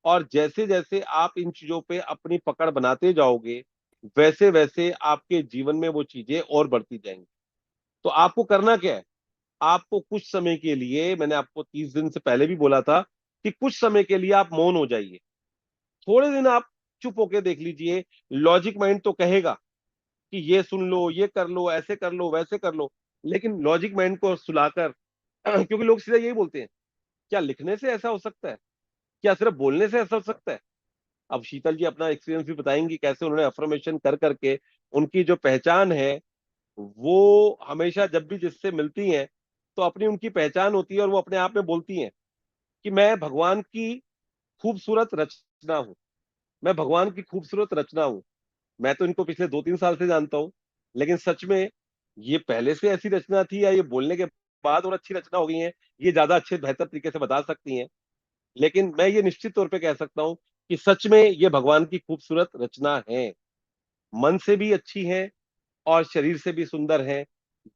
और जैसे जैसे आप इन चीजों पे अपनी पकड़ बनाते जाओगे, वैसे वैसे आपके जीवन में वो चीजें और बढ़ती जाएंगी। तो आपको करना क्या है? आपको कुछ समय के लिए, मैंने आपको 30 दिन से पहले भी बोला था कि कुछ समय के लिए आप मौन हो जाइए। थोड़े दिन आप चुप होके देख लीजिए। लॉजिक माइंड तो कहेगा कि ये सुन लो, ये कर लो, ऐसे कर लो, वैसे कर लो, लेकिन लॉजिक माइंड को सुलाकर क्योंकि लोग सीधा यही बोलते हैं, क्या लिखने से ऐसा हो सकता है? क्या सिर्फ बोलने से ऐसा हो सकता है? अब शीतल जी अपना एक्सपीरियंस भी बताएंगी कैसे उन्होंने अफर्मेशन कर करके उनकी जो पहचान है, वो हमेशा जब भी जिससे मिलती हैं तो अपनी उनकी पहचान होती है और वो अपने आप में बोलती हैं कि मैं भगवान की खूबसूरत रचना हूँ। मैं भगवान की खूबसूरत रचना हूँ। मैं तो इनको पिछले 2-3 साल से जानता हूँ, लेकिन सच में ये पहले से ऐसी रचना थी या ये बोलने के बाद और अच्छी रचना हो गई है, ये ज्यादा अच्छे बेहतर तरीके से बता सकती हैं। लेकिन मैं ये निश्चित तौर पे कह सकता हूँ कि सच में ये भगवान की खूबसूरत रचना है। मन से भी अच्छी है और शरीर से भी सुंदर है।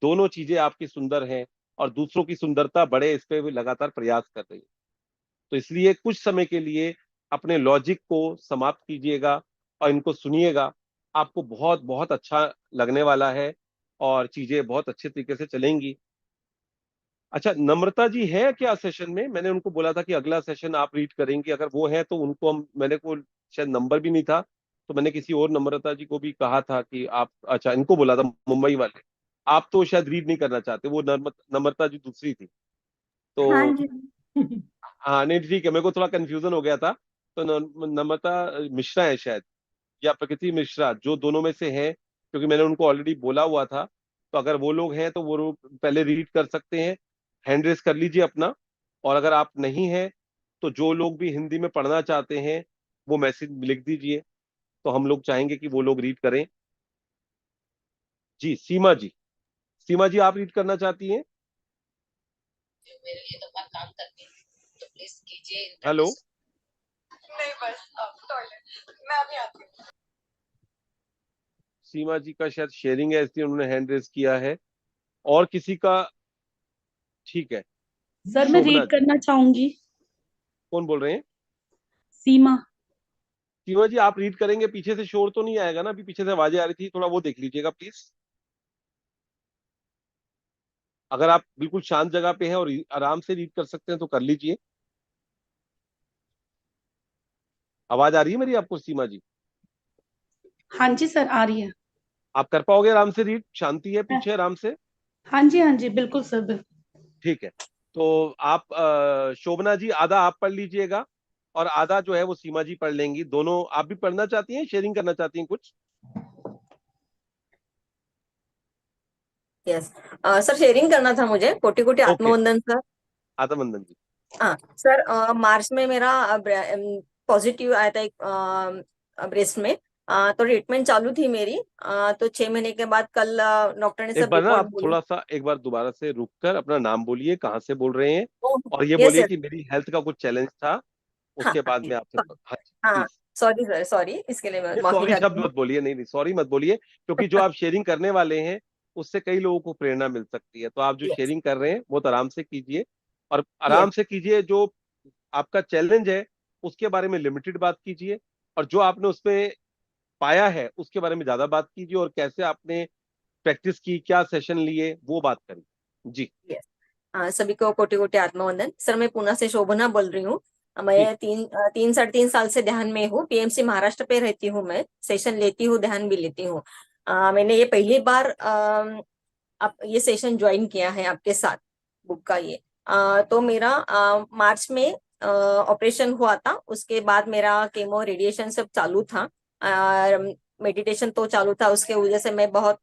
दोनों चीजें आपकी सुंदर हैं और दूसरों की सुंदरता बढ़े इस पे भी लगातार प्रयास कर रही है। तो इसलिए कुछ समय के लिए अपने लॉजिक को समाप्त कीजिएगा और इनको सुनिएगा। आपको बहुत बहुत अच्छा लगने वाला है और चीजें बहुत अच्छे तरीके से चलेंगी। अच्छा, नम्रता जी है क्या सेशन में? मैंने उनको बोला था कि अगला सेशन आप रीड करेंगे, अगर वो है तो उनको हम, मैंने को शायद नंबर भी नहीं था, तो मैंने किसी और नम्रता जी को भी कहा था कि आप, अच्छा इनको बोला था, मुंबई वाले। आप तो शायद रीड नहीं करना चाहते, वो नम्रता जी दूसरी थी। हाँ तो जी। हाँ नहीं ठीक है, मेरे को थोड़ा कंफ्यूजन हो गया था। तो नम्रता मिश्रा है शायद, या प्रकृति मिश्रा, जो दोनों में से हैं, क्योंकि मैंने उनको ऑलरेडी बोला हुआ था। तो अगर वो लोग हैं तो वो लोग पहले रीड कर सकते हैं। हैंड रेस कर लीजिए अपना। और अगर आप नहीं हैं तो जो लोग भी हिंदी में पढ़ना चाहते हैं वो मैसेज लिख दीजिए, तो हम लोग चाहेंगे कि वो लोग रीड करें। जी सीमा जी, सीमा जी आप रीड करना चाहती हैं? मेरे लिए तो बहुत काम करती है, तो प्लीज कीजिए हेलो। इंट्रोड्यूस। नहीं बस अब टॉयलेट, मैं अभी आती हूँ। सीमा जी का शायद शेयरिंग है इसलिए उन्होंने हैंड रेस किया है। और किसी का? ठीक है। सर मैं शोभना रीड जी, करना चाहूंगी। कौन बोल रहे हैं? सीमा। सीमा जी आप रीड करेंगे, पीछे से शोर तो नहीं आएगा ना? अभी पीछे से आवाजें आ रही थी, थोड़ा वो देख लीजिएगा प्लीज। अगर आप बिल्कुल शांत जगह पे हैं और आराम से रीड कर सकते हैं तो कर लीजिए। आवाज आ रही है मेरी आपको सीमा जी? हाँ जी सर, आ रही है। आप कर पाओगे आराम से रीड? शांति है पीछे, आराम से? हाँ जी, हाँ जी, बिल्कुल सर, बिल्कुल। ठीक है। तो आप शोभना जी आधा आप पढ़ लीजिएगा और आधा जो है वो सीमा जी पढ़ लेंगी। दोनों आप भी पढ़ना चाहती हैं, शेयरिंग करना चाहती हैं कुछ? यस सर, शेयरिंग करना था मुझे। कोटि कोटि ओके। आत्मवंदन सर। आत्मबंधन जी। हाँ सर, मार्च में मेरा पॉजिटिव आया था एक ब्रेस्ट में। तो ट्रीटमेंट चालू थी मेरी। तो 6 महीने के बाद कल डॉक्टर ने एक सब बार ना रिपोर्ट आप बोली। थोड़ा सा एक बार दोबारा से रुक कर अपना नाम बोलिए, कहाँ से बोल रहे हैं, और ये यस बोलिए सर। कि मेरी हेल्थ का कुछ चैलेंज था। हाँ उसके हाँ बाद में आपसे, हाँ हाँ। प्लीज। सॉरी सर, सॉरी, इसके लिए मैं नहीं माफी सॉरी शब्द चाहती हूँ। मत बोलिए, नहीं नहीं सॉरी मत बोलिए, क्योंकि जो आप शेयरिंग करने वाले हैं उससे कई लोगों को प्रेरणा मिल सकती है। तो आप जो यस शेयरिंग कर रहे हैं बहुत आराम से कीजिए, और यस आराम से कीजिए। जो आपका चैलेंज है उसके बारे में लिमिटेड बात कीजिए, और जो आपने उसमें पाया है उसके बारे में ज्यादा बात कीजिए, और कैसे आपने प्रैक्टिस की, क्या सेशन लिए, वो बात करिए। जी। यस। सभी को कोटि कोटि आत्मवंदन सर। मैं पुणे से शोभना बोल रही हूँ। जी। मैं 3 साढ़े 3 साल से ध्यान में हूँ। पीएमसी महाराष्ट्र पे रहती हूँ। मैं सेशन लेती हूँ, ध्यान भी लेती हूँ। मैंने ये पहली बार आप ये सेशन ज्वाइन किया है आपके साथ, बुक का ये। तो मेरा मार्च में ऑपरेशन हुआ था। उसके बाद मेरा केमो रेडिएशन सब चालू था। मेडिटेशन तो चालू था। उसके वजह से मैं बहुत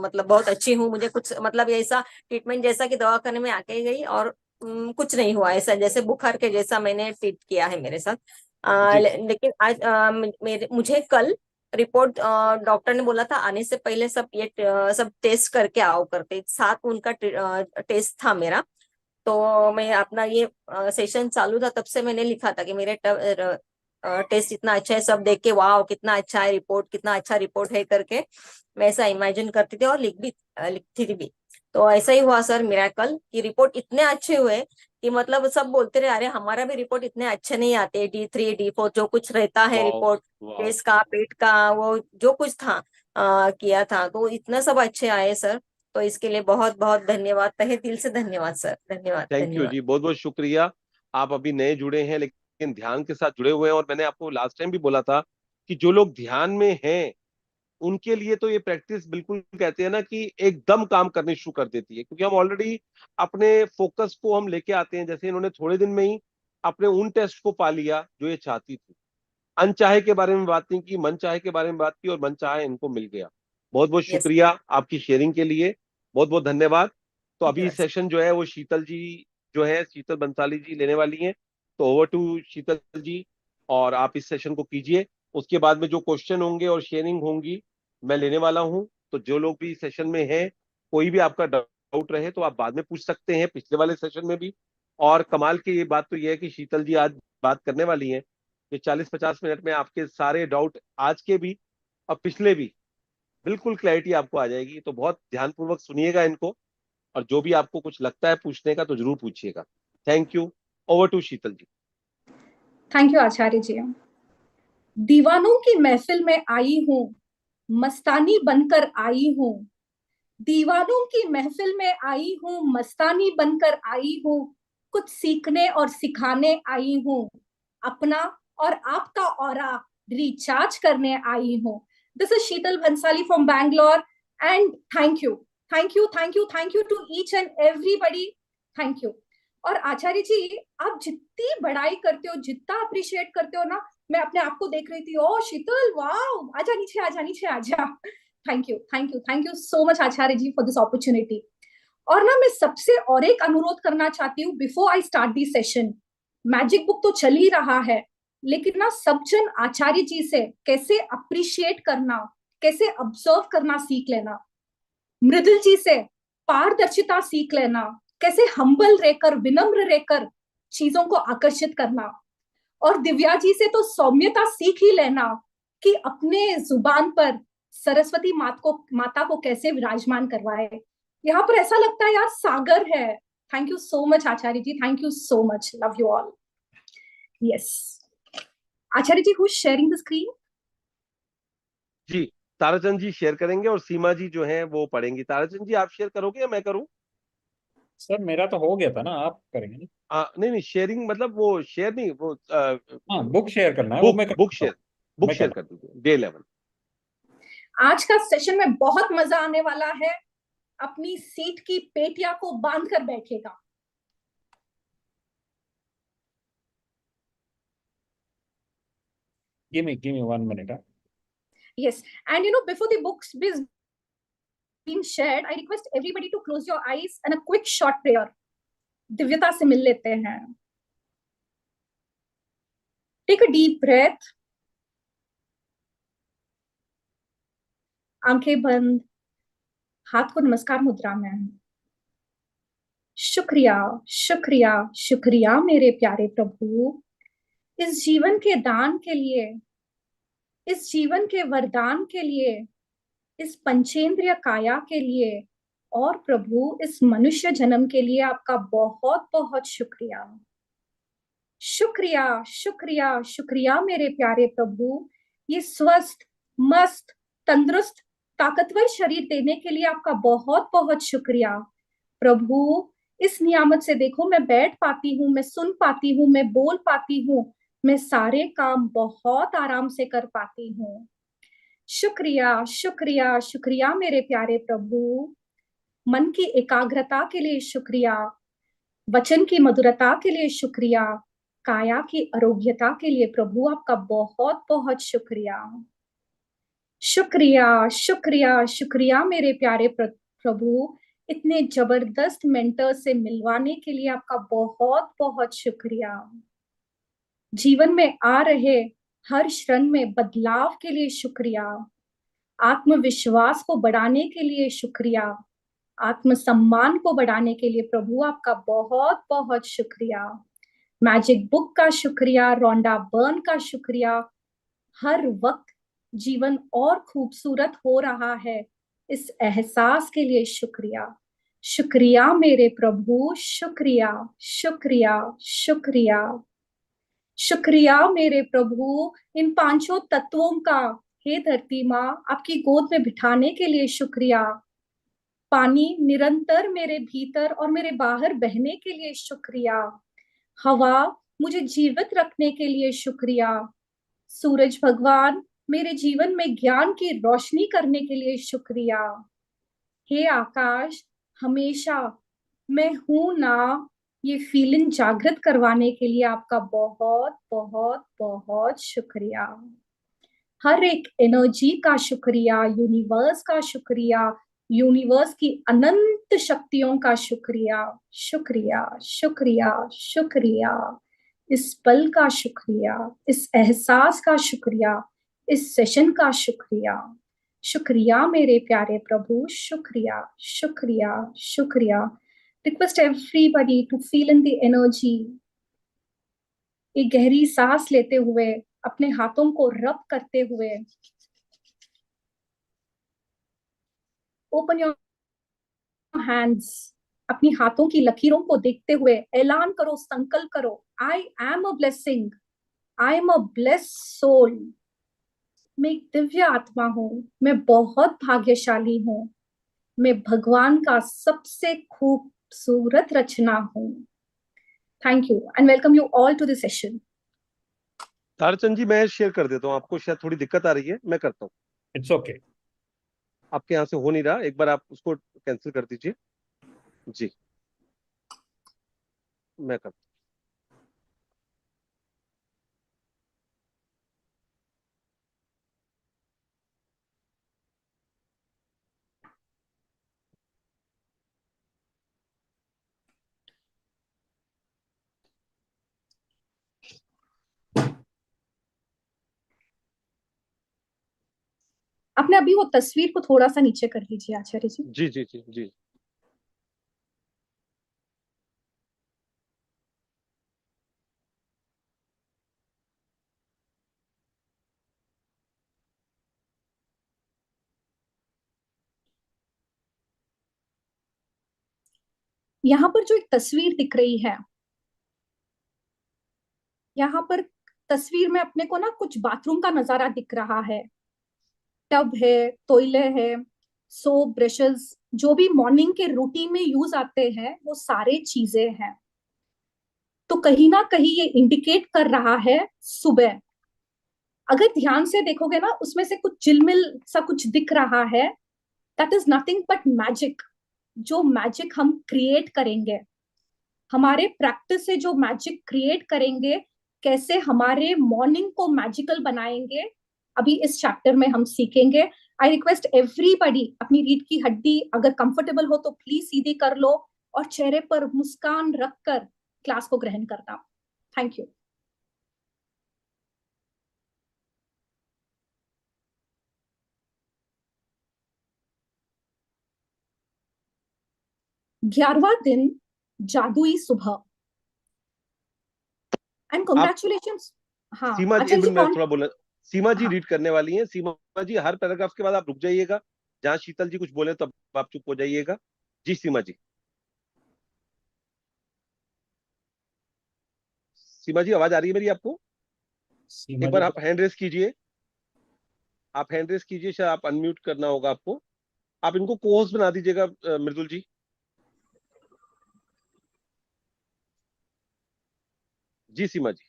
मतलब बहुत अच्छी हूँ। मुझे कुछ मतलब ऐसा ट्रीटमेंट जैसा कि दवा करने में आके गई और कुछ नहीं हुआ ऐसा, जैसे बुखार के जैसा मैंने ट्रीट किया है मेरे साथ। जी। लेकिन आज मुझे कल रिपोर्ट डॉक्टर ने बोला था आने से पहले सब ये सब टेस्ट करके आओ करके। 7 उनका टेस्ट था मेरा। तो मैं अपना ये सेशन चालू था तब से मैंने लिखा था कि मेरे टेस्ट इतना अच्छा है। सब देख के वाह कितना अच्छा है रिपोर्ट, कितना अच्छा रिपोर्ट है करके मैं ऐसा इमेजिन करती थी और लिखती थी भी। तो ऐसा ही हुआ सर, मिरेकल की रिपोर्ट इतने अच्छे हुए कि मतलब सब बोलते रहे अरे हमारा भी रिपोर्ट इतने अच्छे नहीं आते, D3 D4 जो कुछ रहता है वाह, रिपोर्ट, वाह। फेस का पेट का वो जो कुछ था किया था, तो इतना सब अच्छे आए सर। तो इसके लिए बहुत बहुत धन्यवाद, तहे दिल से धन्यवाद सर, धन्यवाद थैंक यू धन्यवाद। जी, बहुत बहुत शुक्रिया। आप अभी नए जुड़े हैं लेकिन ध्यान के साथ जुड़े हुए हैं, और मैंने आपको लास्ट टाइम भी बोला था कि जो लोग ध्यान में हैं उनके लिए तो ये प्रैक्टिस बिल्कुल, कहते हैं ना कि एकदम काम करनी शुरू कर देती है, क्योंकि हम ऑलरेडी अपने फोकस को हम लेके आते हैं। जैसे इन्होंने थोड़े दिन में ही अपने उन टेस्ट को पा लिया जो ये चाहती थी। अनचाहे के बारे में बात नहीं की, मन चाहे के बारे में बात की, और मन चाहे इनको मिल गया। बहुत बहुत यस, शुक्रिया आपकी शेयरिंग के लिए, बहुत बहुत धन्यवाद। तो अभी धन्यवाद सर। सेशन जो है वो शीतल जी, जो है शीतल बंसाली जी लेने वाली हैं। तो ओवर टू शीतल जी, और आप इस सेशन को कीजिए। उसके बाद में जो क्वेश्चन होंगे और शेयरिंग होंगी मैं लेने वाला हूं। तो जो लोग भी सेशन में हैं, कोई भी आपका डाउट रहे तो आप बाद में पूछ सकते हैं, पिछले वाले सेशन में भी। और कमाल की ये बात तो ये है कि शीतल जी आज बात करने वाली हैं कि 40-50 मिनट में आपके सारे डाउट, आज के भी और पिछले भी, बिल्कुल क्लैरिटी आपको आ जाएगी। तो बहुत ध्यानपूर्वक सुनिएगा इनको, और जो भी आपको कुछ लगता है पूछने का तो जरूर पूछिएगा। Thank you. Over to Sheetal ji. Thank you Acharya ji. दीवानों की महफिल में आई हूँ, मस्तानी बनकर आई हूँ। दीवानों की महफिल में आई हूँ, मस्तानी बनकर आई हूँ। कुछ सीखने और सिखाने आई हूँ, अपना और आपका ऑरा रिचार्ज करने आई हूँ। This is Sheetal Bhansali from Bangalore, and thank you, thank you, thank you, thank you to each and everybody. Thank you. और आचार्य जी, आप जितनी बड़ाई करते हो, जितना अप्रिशिएट करते हो ना, मैं अपने आप को देख रही थी, ओ शीतल, वाओ, आजा नीचे, आजा नीचे, आजा। Thank you, thank you, thank you so much Acharya ji for this opportunity. और ना मैं सबसे और एक अनुरोध करना चाहती हूँ before I start the session. Magic book तो चल ही रहा है, लेकिन ना सब जन आचार्य जी से कैसे अप्रिशिएट करना, कैसे ऑब्जर्व करना सीख लेना। मृदुल जी से पारदर्शिता सीख लेना, कैसे हम्बल रहकर, विनम्र रहकर चीजों को आकर्षित करना। और दिव्या जी से तो सौम्यता सीख ही लेना कि अपने जुबान पर सरस्वती माता को कैसे विराजमान करवाए। यहाँ पर ऐसा लगता है यार सागर है। Thank you so much Acharya ji, thank you so much, love you all. Yes Acharya ji, who is sharing the screen? जी, ताराचंद जी शेयर करेंगे और सीमा जी जो हैं वो पढ़ेंगी। ताराचंद जी आप शेयर करोगे या मैं करूं? सर मेरा तो हो गया था ना, आप करेंगे ना? नहीं नहीं, शेयरिंग मतलब वो शेयर नहीं, वो हाँ, बुक शेयर करना है, वो मैं बुक करता हूँ। शेयर, बुक मैं शेयर करता कर दीजिए, डे 11। आज का सेशन में बहुत मजा आने वाला है। अपनी सीट की पेटियां को बांध कर बैठिएगा। give me 1 minute. Yes, and before the books is being shared, I request everybody to close your eyes and a quick short prayer. दिव्यता से मिल लेते हैं। Take a deep breath. आंखें बंद, हाथ को नमस्कार मुद्रा में। शुक्रिया, शुक्रिया, शुक्रिया मेरे प्यारे प्रभु, इस जीवन के दान के लिए, इस जीवन के वरदान के लिए, इस पंचेंद्रिय काया के लिए, और प्रभु इस मनुष्य जन्म के लिए आपका बहुत बहुत शुक्रिया। शुक्रिया, शुक्रिया, शुक्रिया मेरे प्यारे प्रभु, ये स्वस्थ, मस्त, तंदुरुस्त, ताकतवर शरीर देने के लिए आपका बहुत बहुत शुक्रिया। प्रभु इस नियामत से देखो मैं बैठ पाती हूँ, मैं सुन पाती हूँ, मैं बोल पाती हूँ, मैं सारे काम बहुत आराम से कर पाती हूँ। शुक्रिया, शुक्रिया, शुक्रिया मेरे प्यारे प्रभु, मन की एकाग्रता के लिए शुक्रिया, वचन की मधुरता के लिए शुक्रिया, काया की आरोग्यता के लिए प्रभु आपका बहुत बहुत शुक्रिया। शुक्रिया, शुक्रिया, शुक्रिया मेरे प्यारे प्रभु, इतने जबरदस्त मेंटर से मिलवाने के लिए आपका बहुत बहुत शुक्रिया। जीवन में आ रहे हर क्षण में बदलाव के लिए शुक्रिया, आत्मविश्वास को बढ़ाने के लिए शुक्रिया, आत्मसम्मान को बढ़ाने के लिए प्रभु आपका बहुत बहुत शुक्रिया। मैजिक बुक का शुक्रिया, रोंडा बर्न का शुक्रिया। हर वक्त जीवन और खूबसूरत हो रहा है, इस एहसास के लिए शुक्रिया। शुक्रिया मेरे प्रभु, शुक्रिया शुक्रिया शुक्रिया। शुक्रिया मेरे प्रभु इन पांचों तत्वों का। हे धरती माँ, आपकी गोद में बिठाने के लिए शुक्रिया। पानी निरंतर मेरे भीतर और मेरे बाहर बहने के लिए शुक्रिया। हवा मुझे जीवित रखने के लिए शुक्रिया। सूरज भगवान मेरे जीवन में ज्ञान की रोशनी करने के लिए शुक्रिया। हे आकाश, हमेशा मैं हूं ना, ये फीलिंग जागृत करवाने के लिए आपका बहुत बहुत बहुत शुक्रिया। हर एक एनर्जी का शुक्रिया, यूनिवर्स का शुक्रिया, यूनिवर्स की अनंत शक्तियों का शुक्रिया। शुक्रिया शुक्रिया शुक्रिया। इस पल का शुक्रिया, इस एहसास का शुक्रिया, इस सेशन का शुक्रिया। शुक्रिया मेरे प्यारे प्रभु, शुक्रिया शुक्रिया शुक्रिया। Request everybody to feel in the energy. एक गहरी सांस लेते हुए, अपने हाथों को रब करते हुए, ओपन योर हैंड्स। अपनी हाथों की लकीरों को देखते हुए ऐलान करो, संकल्प करो, I am a blessing, I am a blessed soul. मैं एक दिव्य आत्मा हूं, मैं बहुत भाग्यशाली हूं, मैं भगवान का सबसे खूबसूरत रचना हूं। Thank you and welcome you all to this session. Tarachand ji, मैं शेयर कर देता हूँ, आपको शायद थोड़ी दिक्कत आ रही है, मैं करता हूँ। It's okay. आपके यहाँ से हो नहीं रहा, एक बार आप उसको कैंसिल कर दीजिए। जी, मैं करता हूँ। आपने अभी वो तस्वीर को थोड़ा सा नीचे कर लीजिए आचार्य जी। जी जी जी जी। यहाँ पर जो एक तस्वीर दिख रही है, यहाँ पर तस्वीर में अपने को ना कुछ बाथरूम का नजारा दिख रहा है। टब है, तोइले है, सोप, ब्रशेस, जो भी मॉर्निंग के रूटीन में यूज आते हैं वो सारे चीजें हैं। तो कहीं ना कहीं ये इंडिकेट कर रहा है सुबह। अगर ध्यान से देखोगे ना, उसमें से कुछ चिलमिल सा कुछ दिख रहा है। That is nothing but magic. जो मैजिक हम क्रिएट करेंगे, हमारे प्रैक्टिस से जो मैजिक क्रिएट करेंगे, कैसे हमारे मॉर्निंग को मैजिकल बनाएंगे, अभी इस चैप्टर में हम सीखेंगे। आई रिक्वेस्ट एवरीबॉडी, अपनी रीढ़ की हड्डी अगर कंफर्टेबल हो तो प्लीज सीधी कर लो और चेहरे पर मुस्कान रखकर क्लास को ग्रहण करना। Thank you. ग्यारहवां दिन, जादुई सुबह। And congratulation. हाँ सीमा जी, आचार्य एक जी मिनट, मैं कौन? थोड़ा बोला। सीमा जी हाँ रीड करने वाली हैं। सीमा जी, हर पैराग्राफ के बाद आप रुक जाइएगा, जहां शीतल जी कुछ बोले तब आप चुप हो जाइएगा। जी सीमा जी। सीमा जी, आवाज आ रही है मेरी आपको? सीमा एक जी बार को आप हैंड रेस कीजिए, आप हैंड रेस कीजिए, शायद आप अनम्यूट करना होगा आपको। आप इनको को होस्ट बना दीजिएगा, मृदुल जी। जी सीमा जी।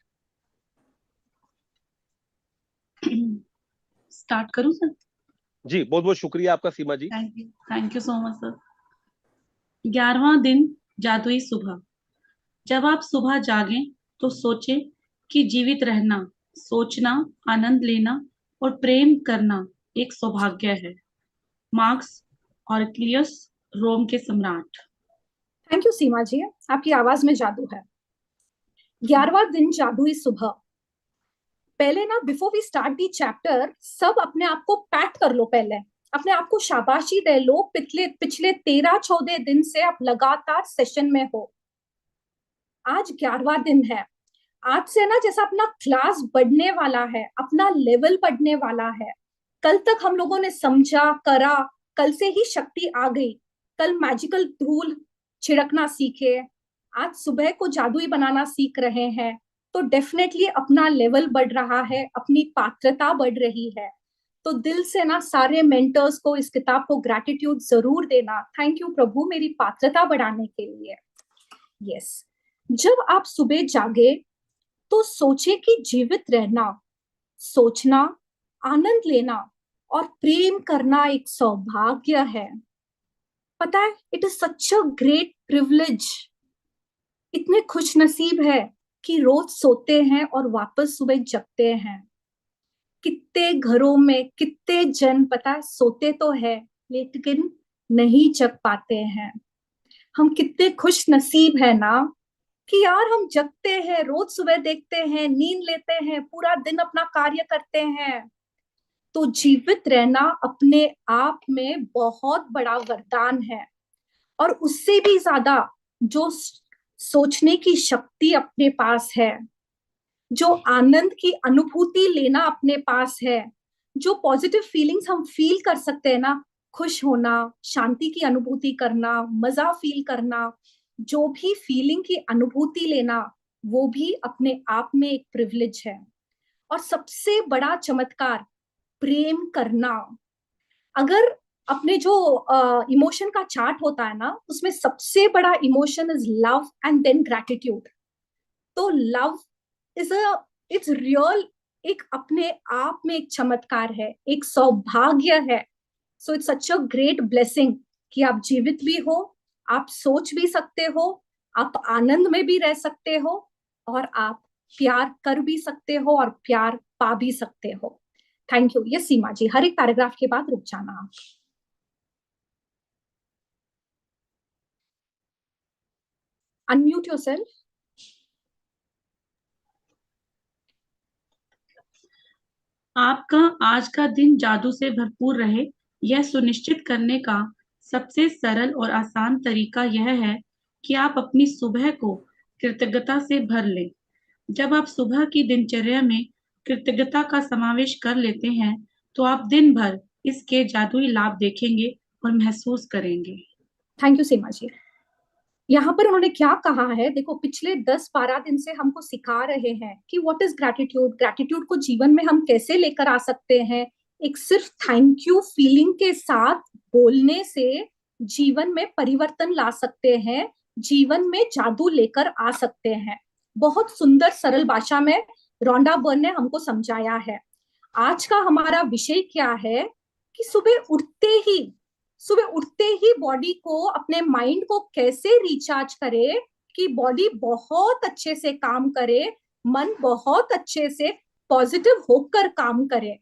स्टार्ट करूं सर? जी, बहुत बहुत शुक्रिया आपका Seema ji. Thank you so much sir. 11वां दिन, जादुई सुबह। जब आप सुबह जागें तो सोचें कि जीवित रहना, सोचना, आनंद लेना और प्रेम करना एक सौभाग्य है। मार्क्स ऑरेलियस, रोम के सम्राट। थैंक यू सीमा जी, आपकी आवाज में जादू है। 11वां दिन, जादुई सुबह। पहले ना, before we start the chapter, सब अपने आप को पैट कर लो। पहले अपने आप को शाबाशी दे लो। पिछले पिछले 13-14 दिन से आप लगातार सेशन में हो। आज 11वां दिन है। आज से ना, जैसा अपना क्लास बढ़ने वाला है, अपना लेवल बढ़ने वाला है। कल तक हम लोगों ने समझा, करा, कल से ही शक्ति आ गई। कल मैजिकल धूल छिड़कना सीखे, आज सुबह को जादुई बनाना सीख रहे हैं, तो डेफिनेटली अपना लेवल बढ़ रहा है, अपनी पात्रता बढ़ रही है। तो दिल से ना सारे मेंटर्स को इस किताब को ग्रैटिट्यूड जरूर देना। थैंक यू प्रभु मेरी पात्रता बढ़ाने के लिए। यस, जब आप सुबह जागे तो सोचे कि जीवित रहना, सोचना, आनंद लेना और प्रेम करना एक सौभाग्य है। पता है, it is such a great privilege. इतने खुश नसीब है कि रोज सोते हैं और वापस सुबह जगते हैं। कितने घरों में कितने जन पता है सोते तो है लेकिन नहीं जग पाते हैं। हम कितने खुश नसीब है ना कि यार हम जगते हैं, रोज सुबह देखते हैं, नींद लेते हैं, पूरा दिन अपना कार्य करते हैं। तो जीवित रहना अपने आप में बहुत बड़ा वरदान है। और उससे भी ज्यादा जो सोचने की शक्ति अपने पास है, जो आनंद की अनुभूति लेना अपने पास है, जो पॉजिटिव फीलिंग्स हम फील कर सकते हैं ना, खुश होना, शांति की अनुभूति करना, मजा फील करना, जो भी फीलिंग की अनुभूति लेना, वो भी अपने आप में एक प्रिविलेज है। और सबसे बड़ा चमत्कार प्रेम करना। अगर अपने जो इमोशन का चार्ट होता है ना, उसमें सबसे बड़ा emotion is love and then gratitude. तो लव इज इट्स रियल, एक अपने आप में एक चमत्कार है, एक सौभाग्य है। So it's such a great blessing कि आप जीवित भी हो, आप सोच भी सकते हो, आप आनंद में भी रह सकते हो, और आप प्यार कर भी सकते हो और प्यार पा भी सकते हो। Thank you. ये सीमा जी, हर एक पैराग्राफ के बाद रुक जाना आप। Unmute yourself. आपका आज का दिन जादू से भरपूर रहे, यह सुनिश्चित करने का सबसे सरल और आसान तरीका यह है कि आप अपनी सुबह को कृतज्ञता से भर लें। जब आप सुबह की दिनचर्या में कृतज्ञता का समावेश कर लेते हैं, तो आप दिन भर इसके जादुई लाभ देखेंगे और महसूस करेंगे। थैंक यू सीमा जी। यहाँ पर उन्होंने क्या कहा है, देखो पिछले 10-12 दिन से हमको सिखा रहे हैं कि व्हाट इज ग्रैटिट्यूड, ग्रैटिट्यूड को जीवन में हम कैसे लेकर आ सकते हैं। एक सिर्फ थैंक यू फीलिंग के साथ बोलने से जीवन में परिवर्तन ला सकते हैं, जीवन में जादू लेकर आ सकते हैं। बहुत सुंदर सरल भाषा में रोंडा बर्न ने हमको समझाया है। आज का हमारा विषय क्या है कि सुबह उठते ही बॉडी को, अपने माइंड को कैसे रिचार्ज करे कि बॉडी बहुत अच्छे से काम करे, मन बहुत अच्छे से पॉजिटिव होकर काम करे।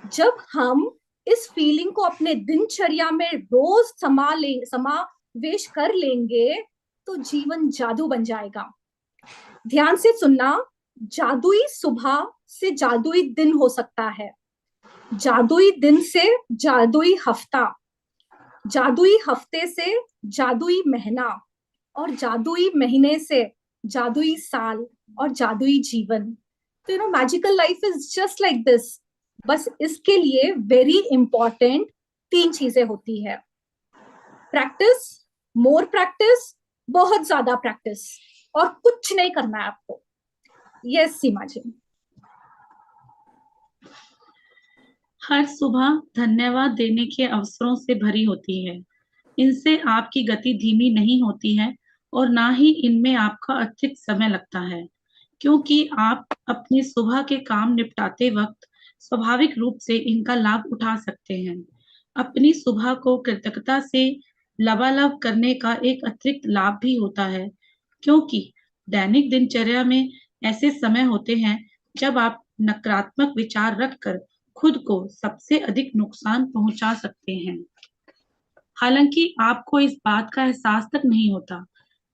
जब हम इस फीलिंग को अपने दिनचर्या में रोज समावेश कर लेंगे तो जीवन जादू बन जाएगा। ध्यान से सुनना, जादुई सुबह से जादुई दिन हो सकता है, जादुई दिन से जादुई हफ्ता, जादुई हफ्ते से जादुई महीना, और जादुई महीने से जादुई साल, और जादुई जीवन। तो magical life is just like this. बस इसके लिए वेरी इंपॉर्टेंट 3 चीजें होती है। प्रैक्टिस, मोर प्रैक्टिस, बहुत ज्यादा प्रैक्टिस, और कुछ नहीं करना है आपको। यस सीमा जी। हर सुबह धन्यवाद देने के अवसरों से भरी होती है। इनसे आपकी गति धीमी नहीं होती है और ना ही इनमें आपका अतिरिक्त समय लगता है, क्योंकि आप अपनी सुबह के काम निपटाते वक्त स्वाभाविक रूप से इनका लाभ उठा सकते हैं। अपनी सुबह को कृतज्ञता से लबालब करने का एक अतिरिक्त लाभ भी होता है, क्योंकि दैनिक दिनचर्या में ऐसे समय होते हैं जब आप नकारात्मक विचार रखकर खुद को सबसे अधिक नुकसान पहुंचा सकते हैं। हालांकि आपको इस बात का एहसास तक नहीं होता।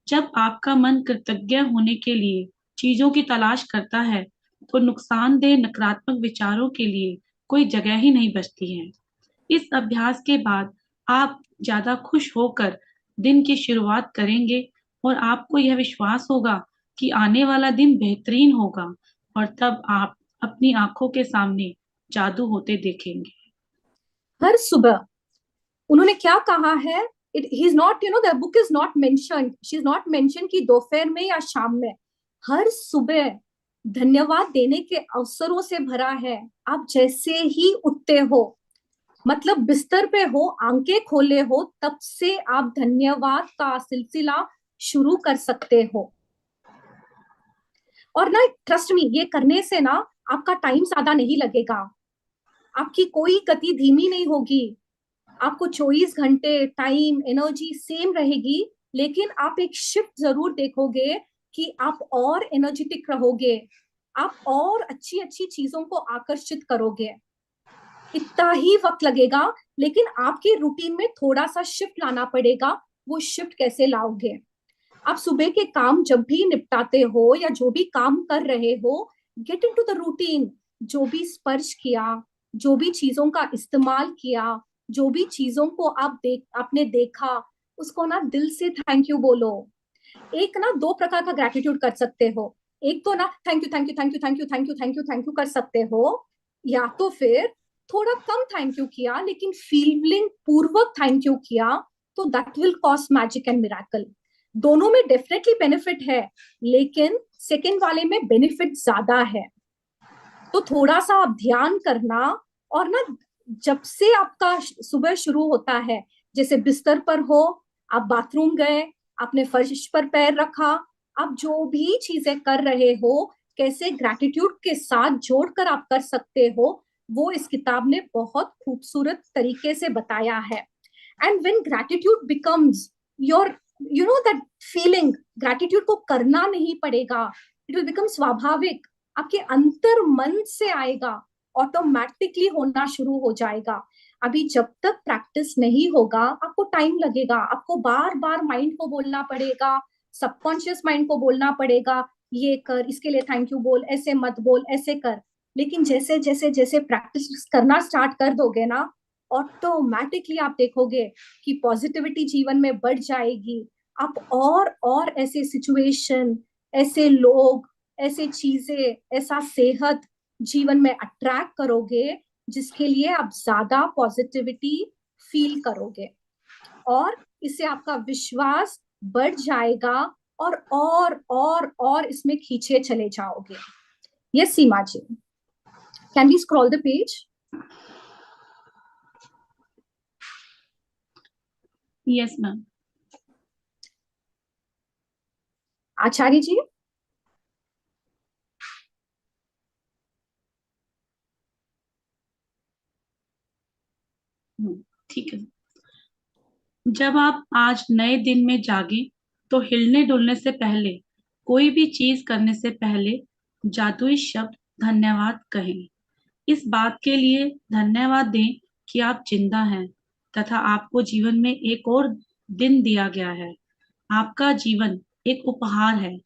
जब आपका मन कृतज्ञ होने के लिए चीजों की तलाश करता है, तो नुकसानदेह नकारात्मक विचारों के लिए कोई जगह ही नहीं बचती है। इस अभ्यास के बाद आप ज्यादा खुश होकर दिन की शुरुआत करेंगे और आपको यह विश्वास होगा कि आने वाला दिन बेहतरीन होगा, और तब आप अपनी आंखों के सामने जादू होते देखेंगे। हर सुबह उन्होंने क्या कहा है he is not, the book is not mentioned, she is not mention कि दोपहर में या शाम में, हर सुबह धन्यवाद देने के अवसरों से भरा है। आप जैसे ही उठते हो, मतलब बिस्तर पे हो, आंखें खोले हो, तब से आप धन्यवाद का सिलसिला शुरू कर सकते हो। और ना, ट्रस्ट मी, ये करने से ना आपका टाइम ज्यादा नहीं लगेगा, आपकी कोई गति धीमी नहीं होगी, आपको 24 घंटे टाइम एनर्जी सेम रहेगी, लेकिन आप एक शिफ्ट जरूर देखोगे कि आप और एनर्जेटिक रहोगे, आप और अच्छी अच्छी चीजों को आकर्षित करोगे। इतना ही वक्त लगेगा, लेकिन आपके रूटीन में थोड़ा सा शिफ्ट लाना पड़ेगा। वो शिफ्ट कैसे लाओगे? आप सुबह के काम जब भी निपटाते हो या जो भी काम कर रहे हो, गेट इनटू द रूटीन। जो भी स्पर्श किया, जो भी चीजों का इस्तेमाल किया, जो भी चीजों को आपने देखा, उसको ना दिल से थैंक यू बोलो। एक ना 2 प्रकार का ग्रेटिट्यूड कर सकते हो। एक तो ना thank you thank you thank you thank you thank you thank you thank you कर सकते हो, या तो फिर थोड़ा कम थैंक यू किया लेकिन फीलिंग पूर्वक थैंक यू किया, तो that will cause magic and miracle. दोनों में डेफिनेटली बेनिफिट है, लेकिन सेकेंड वाले में बेनिफिट ज्यादा है। तो थोड़ा सा आप ध्यान करना, और ना जब से आपका सुबह शुरू होता है, जैसे बिस्तर पर हो, आप बाथरूम गए, आपने फर्श पर पैर रखा, आप जो भी चीजें कर रहे हो, कैसे ग्रैटिट्यूड के साथ जोड़कर आप कर सकते हो, वो इस किताब ने बहुत खूबसूरत तरीके से बताया है। And when gratitude becomes your, that feeling, gratitude को करना नहीं पड़ेगा, इट विल बिकम स्वाभाविक, आपके अंतर मन से आएगा, ऑटोमेटिकली होना शुरू हो जाएगा। अभी जब तक प्रैक्टिस नहीं होगा, आपको टाइम लगेगा, आपको बार बार माइंड को बोलना पड़ेगा, सबकॉन्शियस माइंड को बोलना पड़ेगा, ये कर, इसके लिए थैंक यू बोल, ऐसे मत बोल, ऐसे कर। लेकिन जैसे जैसे जैसे प्रैक्टिस करना स्टार्ट कर दोगे ना, ऑटोमेटिकली आप देखोगे कि पॉजिटिविटी जीवन में बढ़ जाएगी। आप और ऐसे सिचुएशन, ऐसे लोग, ऐसे चीजें, ऐसा सेहत जीवन में अट्रैक्ट करोगे, जिसके लिए आप ज्यादा पॉजिटिविटी फील करोगे, और इससे आपका विश्वास बढ़ जाएगा, और इसमें खींचे चले जाओगे। Yes Seema ji, can we scroll the page? Yes ma'am. Acharya ji, ठीक है। जब आप आज नए दिन में जागे तो हिलने डुलने से पहले, कोई भी चीज करने से पहले जादुई शब्द धन्यवाद कहें। इस बात के लिए धन्यवाद दें कि आप जिंदा हैं तथा आपको जीवन में एक और दिन दिया गया है। आपका जीवन एक उपहार है,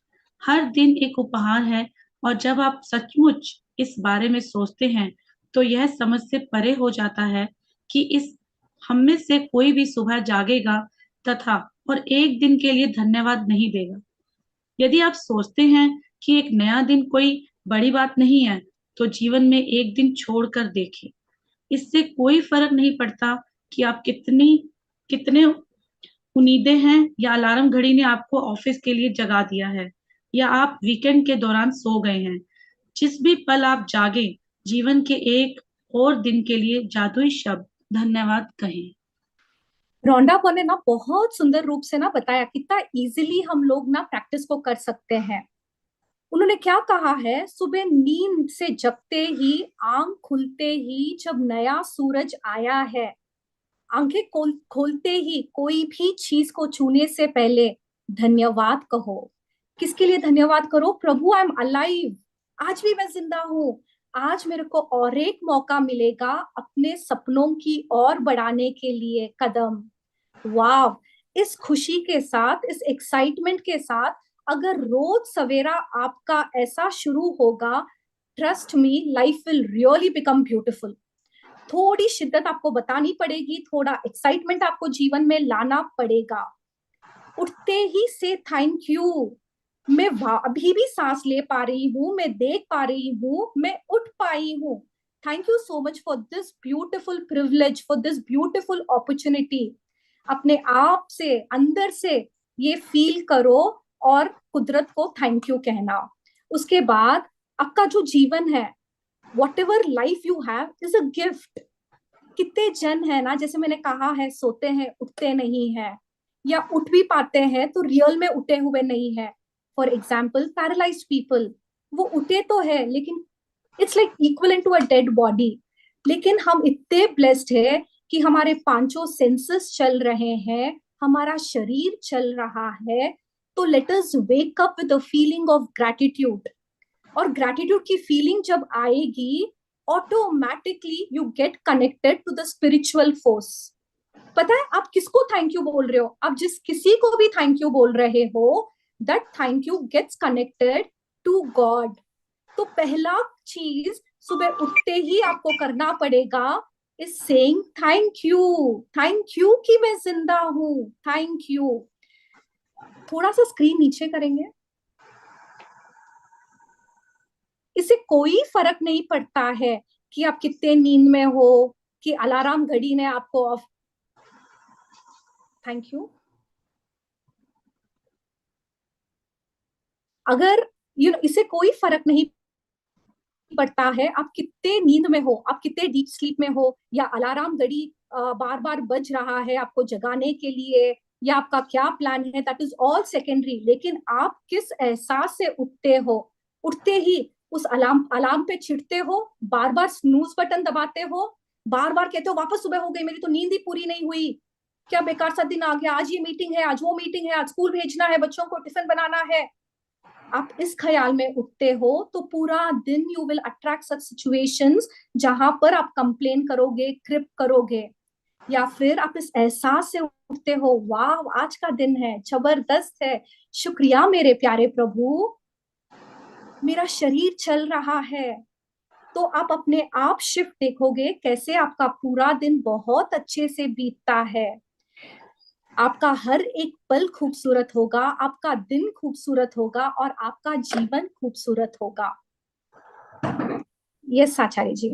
हर दिन एक उपहार है, और जब आप सचमुच इस बारे में सोचते हैं तो यह समझ से परे हो जाता है कि इस हम में से कोई भी सुबह जागेगा तथा और एक दिन के लिए धन्यवाद नहीं देगा। यदि आप सोचते हैं कि एक नया दिन कोई बड़ी बात नहीं है, तो जीवन में एक दिन छोड़कर देखें। इससे कोई फर्क नहीं पड़ता कि आप कितने उम्मीदें हैं, या अलार्म घड़ी ने आपको ऑफिस के लिए जगा दिया है, या आप वीकेंड के दौरान सो गए हैं। जिस भी पल आप जागे, जीवन के एक और दिन के लिए जादुई शब्द धन्यवाद कहें। रोंडा पो ने ना बहुत सुंदर रूप से ना बताया कितना इजीली हम लोग ना प्रैक्टिस को कर सकते हैं। उन्होंने क्या कहा है, सुबह नींद से जगते ही, आंख खुलते ही, जब नया सूरज आया है, आंखें खोलते ही, कोई भी चीज को छूने से पहले धन्यवाद कहो। किसके लिए धन्यवाद करो? प्रभु, आई एम अलाइव, आज भी मैं जिंदा हूँ, आज मेरे को और एक मौका मिलेगा अपने सपनों की ओर बढ़ाने के लिए कदम। वाह! इस खुशी के साथ, इस एक्साइटमेंट के साथ अगर रोज सवेरा आपका ऐसा शुरू होगा, trust me, life will really become beautiful. थोड़ी शिद्दत आपको बतानी पड़ेगी, थोड़ा एक्साइटमेंट आपको जीवन में लाना पड़ेगा। उठते ही से थैंक यू, मैं अभी भी सांस ले पा रही हूँ, मैं देख पा रही हूँ, मैं उठ पाई हूँ। Thank you so much for this beautiful privilege, for this beautiful opportunity. अपने आप से अंदर से ये फील करो और कुदरत को थैंक यू कहना। उसके बाद आपका जो जीवन है, what ever life you have is a gift. कितने जन है ना, जैसे मैंने कहा है, सोते हैं उठते नहीं है, या उठ भी पाते हैं तो रियल में उठे हुए नहीं है। फॉर एग्जाम्पल पैरालाइज्ड पीपल, वो उठे तो है लेकिन it's like equal to a dead body. लेकिन हम इतने ब्लेस्ड है कि हमारे पांचों सेंसेस चल रहे हैं, हमारा शरीर चल रहा है। तो let us wake up with the feeling of gratitude. और ग्रैटिट्यूड की फीलिंग जब आएगी, automatically you get connected to the spiritual force. पता है आप किसको थैंक यू बोल रहे हो? आप जिस किसी को भी थैंक यू बोल रहे हो, that thank you gets connected to God. तो पहला चीज सुबह उठते ही आपको करना पड़ेगा इज सेइंग थैंक यू कि मैं जिंदा हूं, थैंक यू। थोड़ा सा स्क्रीन नीचे करेंगे। इससे कोई फर्क नहीं पड़ता है कि आप कितने नींद में हो, कि अलार्म घड़ी ने आपको ऑफ। Thank you. अगर इससे कोई फर्क नहीं पड़ता है आप कितने नींद में हो, आप कितने डीप स्लीप में हो, या अलार्म घड़ी बार बार बज रहा है आपको जगाने के लिए, या आपका क्या प्लान है, दैट इज ऑल सेकेंडरी। लेकिन आप किस एहसास से उठते हो? उठते ही उस अलार्म पे छिड़ते हो, बार बार स्नूज बटन दबाते हो, बार बार कहते हो वापस सुबह हो गई, मेरी तो नींद ही पूरी नहीं हुई, क्या बेकार सा दिन आ गया, आज ये मीटिंग है, आज वो मीटिंग है, आज स्कूल भेजना है, बच्चों को टिफिन बनाना है। आप इस ख्याल में उठते हो तो पूरा दिन you will attract such situations जहां पर आप कंप्लेन करोगे, क्रिप करोगे। या फिर आप इस एहसास से उठते हो, वाह आज का दिन है, जबरदस्त है, शुक्रिया मेरे प्यारे प्रभु, मेरा शरीर चल रहा है। तो आप अपने आप शिफ्ट देखोगे कैसे आपका पूरा दिन बहुत अच्छे से बीतता है। आपका हर एक पल खूबसूरत होगा, आपका दिन खूबसूरत होगा और आपका जीवन खूबसूरत होगा। यस आचार्य जी।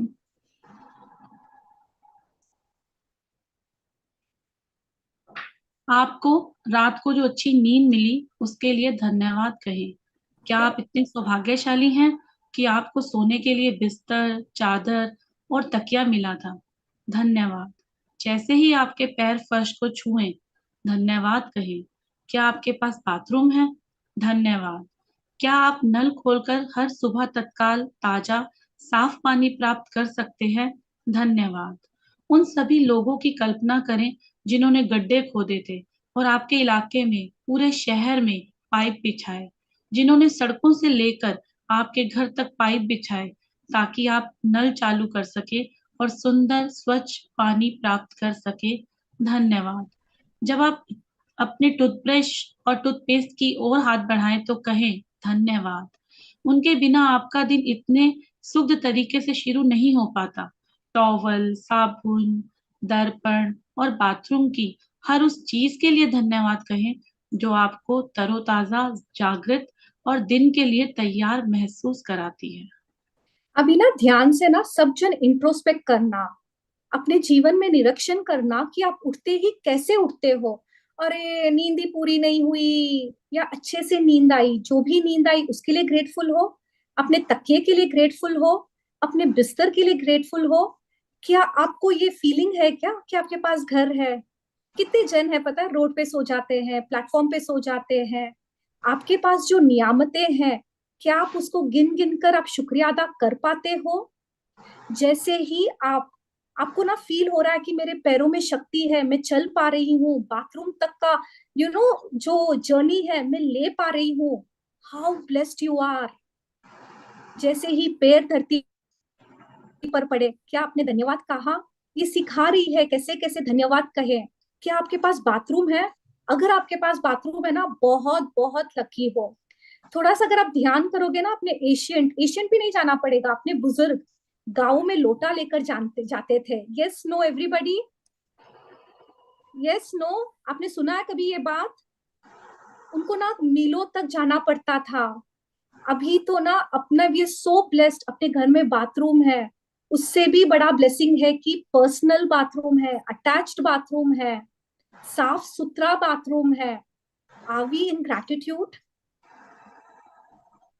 आपको रात को जो अच्छी नींद मिली उसके लिए धन्यवाद कहें। क्या आप इतने सौभाग्यशाली हैं कि आपको सोने के लिए बिस्तर, चादर और तकिया मिला था? धन्यवाद। जैसे ही आपके पैर फर्श को छुएं, धन्यवाद कहें। क्या आपके पास बाथरूम है? धन्यवाद। क्या आप नल खोलकर हर सुबह तत्काल ताजा साफ पानी प्राप्त कर सकते हैं? धन्यवाद। उन सभी लोगों की कल्पना करें जिन्होंने गड्ढे खोदे थे और आपके इलाके में, पूरे शहर में पाइप बिछाए, जिन्होंने सड़कों से लेकर आपके घर तक पाइप बिछाए ताकि आप नल चालू कर सके और सुंदर स्वच्छ पानी प्राप्त कर सके। धन्यवाद। जब आप अपने टूथब्रश और टूथपेस्ट की ओर हाथ बढ़ाएं तो कहें धन्यवाद। उनके बिना आपका दिन इतने शुद्ध तरीके से शुरू नहीं हो पाता। टॉवल, साबुन, दर्पण और बाथरूम की हर उस चीज के लिए धन्यवाद कहें जो आपको तरोताजा, जागृत और दिन के लिए तैयार महसूस कराती है। अभी ना ध्यान से ना सब जन इंट्रोस्पेक्ट करना, अपने जीवन में निरीक्षण करना कि आप उठते ही कैसे उठते हो। अरे नींद ही पूरी नहीं हुई, या अच्छे से नींद आई, जो भी नींद आई उसके लिए ग्रेटफुल हो, अपने तकिए के लिए ग्रेटफुल हो, अपने बिस्तर के लिए ग्रेटफुल हो। क्या आपको ये फीलिंग है क्या कि आपके पास घर है? कितने जन है पता है रोड पे सो जाते हैं, प्लेटफॉर्म पे सो जाते हैं। आपके पास जो नियामतें हैं, क्या आप उसको गिन गिन कर आप शुक्रिया अदा कर पाते हो? जैसे ही आपको ना फील हो रहा है कि मेरे पैरों में शक्ति है, मैं चल पा रही हूँ, बाथरूम तक का जो जर्नी है मैं ले पा रही हूँ, हाउ ब्लेस्ड यू आर। जैसे ही पैर धरती पर पड़े, क्या आपने धन्यवाद कहा? ये सिखा रही है कैसे कैसे धन्यवाद कहे। क्या आपके पास बाथरूम है? अगर आपके पास बाथरूम है ना, बहुत बहुत लकी हो। थोड़ा सा अगर आप ध्यान करोगे ना, अपने एशियंट भी नहीं जाना पड़ेगा, अपने बुजुर्ग गांव में लोटा लेकर जाते थे। Yes no everybody, yes no, आपने सुना है कभी ये बात? उनको ना मीलों तक जाना पड़ता था। अभी तो ना अपना भी सो ब्लेस्ड, अपने घर में बाथरूम है। उससे भी बड़ा ब्लेसिंग है कि पर्सनल बाथरूम है, अटैच्ड बाथरूम है। साफ सुथरा बाथरूम है, आर वी इन ग्रैटिट्यूड?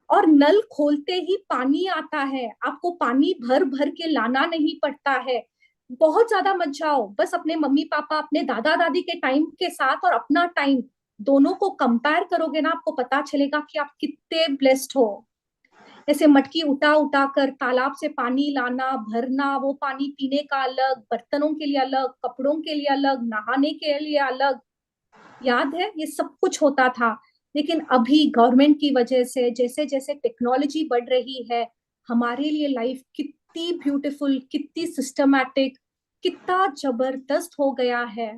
और नल खोलते ही पानी आता है, आपको पानी भर भर के लाना नहीं पड़ता है। बहुत ज्यादा मत जाओ, बस अपने मम्मी पापा, अपने दादा दादी के टाइम के साथ और अपना टाइम दोनों को कंपेयर करोगे ना, आपको पता चलेगा कि आप कितने ब्लेस्ड हो। ऐसे मटकी उठा उठा कर तालाब से पानी लाना, भरना, वो पानी पीने का अलग, बर्तनों के लिए अलग, कपड़ों के लिए अलग, नहाने के लिए अलग। याद है ये सब कुछ होता था। लेकिन अभी गवर्नमेंट की वजह से जैसे जैसे टेक्नोलॉजी बढ़ रही है, हमारे लिए लाइफ कितनी ब्यूटीफुल, कितनी सिस्टमैटिक, कितना जबरदस्त हो गया है।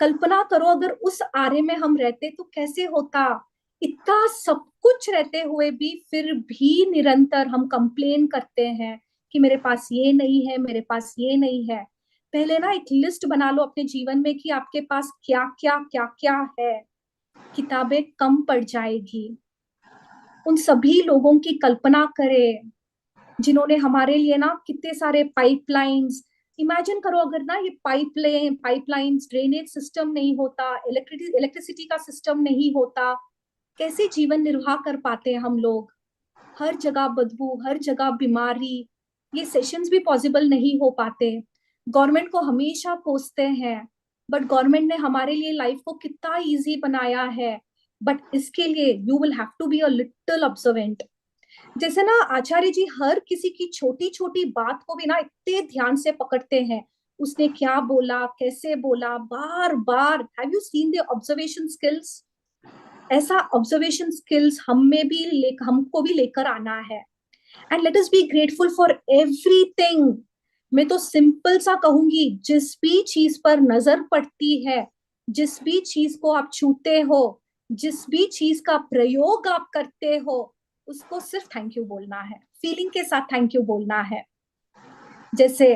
कल्पना करो अगर उस आरे में हम रहते तो कैसे होता। इतना सब कुछ रहते हुए भी फिर भी निरंतर हम कंप्लेन करते हैं कि मेरे पास ये नहीं है, मेरे पास ये नहीं है। पहले ना एक लिस्ट बना लो अपने जीवन में कि आपके पास क्या क्या क्या क्या है, किताबें कम पड़ जाएगी। उन सभी लोगों की कल्पना करें जिन्होंने हमारे लिए ना कितने सारे पाइपलाइंस, इमेजिन करो अगर ना ये पाइपलाइंस ड्रेनेज सिस्टम नहीं होता, इलेक्ट्रिसिटी का सिस्टम नहीं होता, कैसे जीवन निर्वाह कर पाते हैं हम लोग। हर जगह बदबू, हर जगह बीमारी, ये सेशंस भी पॉसिबल नहीं हो पाते। गवर्नमेंट को हमेशा कोसते हैं, बट गवर्नमेंट ने हमारे लिए लाइफ को कितना इजी बनाया है। बट इसके लिए you will have to be a little observant. जैसे ना आचार्य जी हर किसी की छोटी छोटी बात को भी ना इतने ध्यान से पकड़ते हैं, उसने क्या बोला, कैसे बोला, बार बार। Have you seen the observation skills? ऐसा ऑब्जर्वेशन स्किल्स हमको भी लेकर आना है। And let us be grateful for everything. मैं तो सिंपल सा कहूंगी, जिस भी चीज पर नजर पड़ती है, जिस भी चीज को आप छूते हो, जिस भी चीज का प्रयोग आप करते हो, उसको सिर्फ थैंक यू बोलना है, फीलिंग के साथ थैंक यू बोलना है। जैसे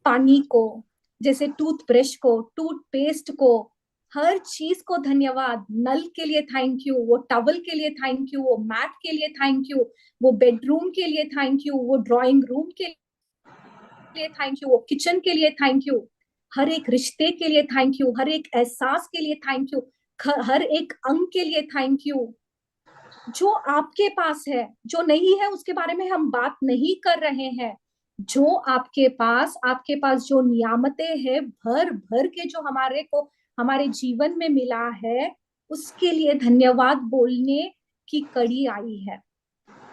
पानी को, जैसे टूथब्रश को, टूथपेस्ट को, हर चीज को धन्यवाद। नल के लिए थैंक यू, वो टवल के लिए थैंक यू, वो मैट के लिए थैंक यू, वो बेडरूम के लिए थैंक यू, वो ड्राइंग रूम के लिए थैंक यू, वो किचन के लिए थैंक यू, हर एक रिश्ते के लिए थैंक यू, हर एक एहसास के लिए थैंक यू, हर एक अंग के लिए थैंक यू। जो आपके पास है, जो नहीं है उसके बारे में हम बात नहीं कर रहे हैं। जो आपके पास जो नियामतें हैं भर भर के, जो हमारे को हमारे जीवन में मिला है, उसके लिए धन्यवाद बोलने की कड़ी आई है।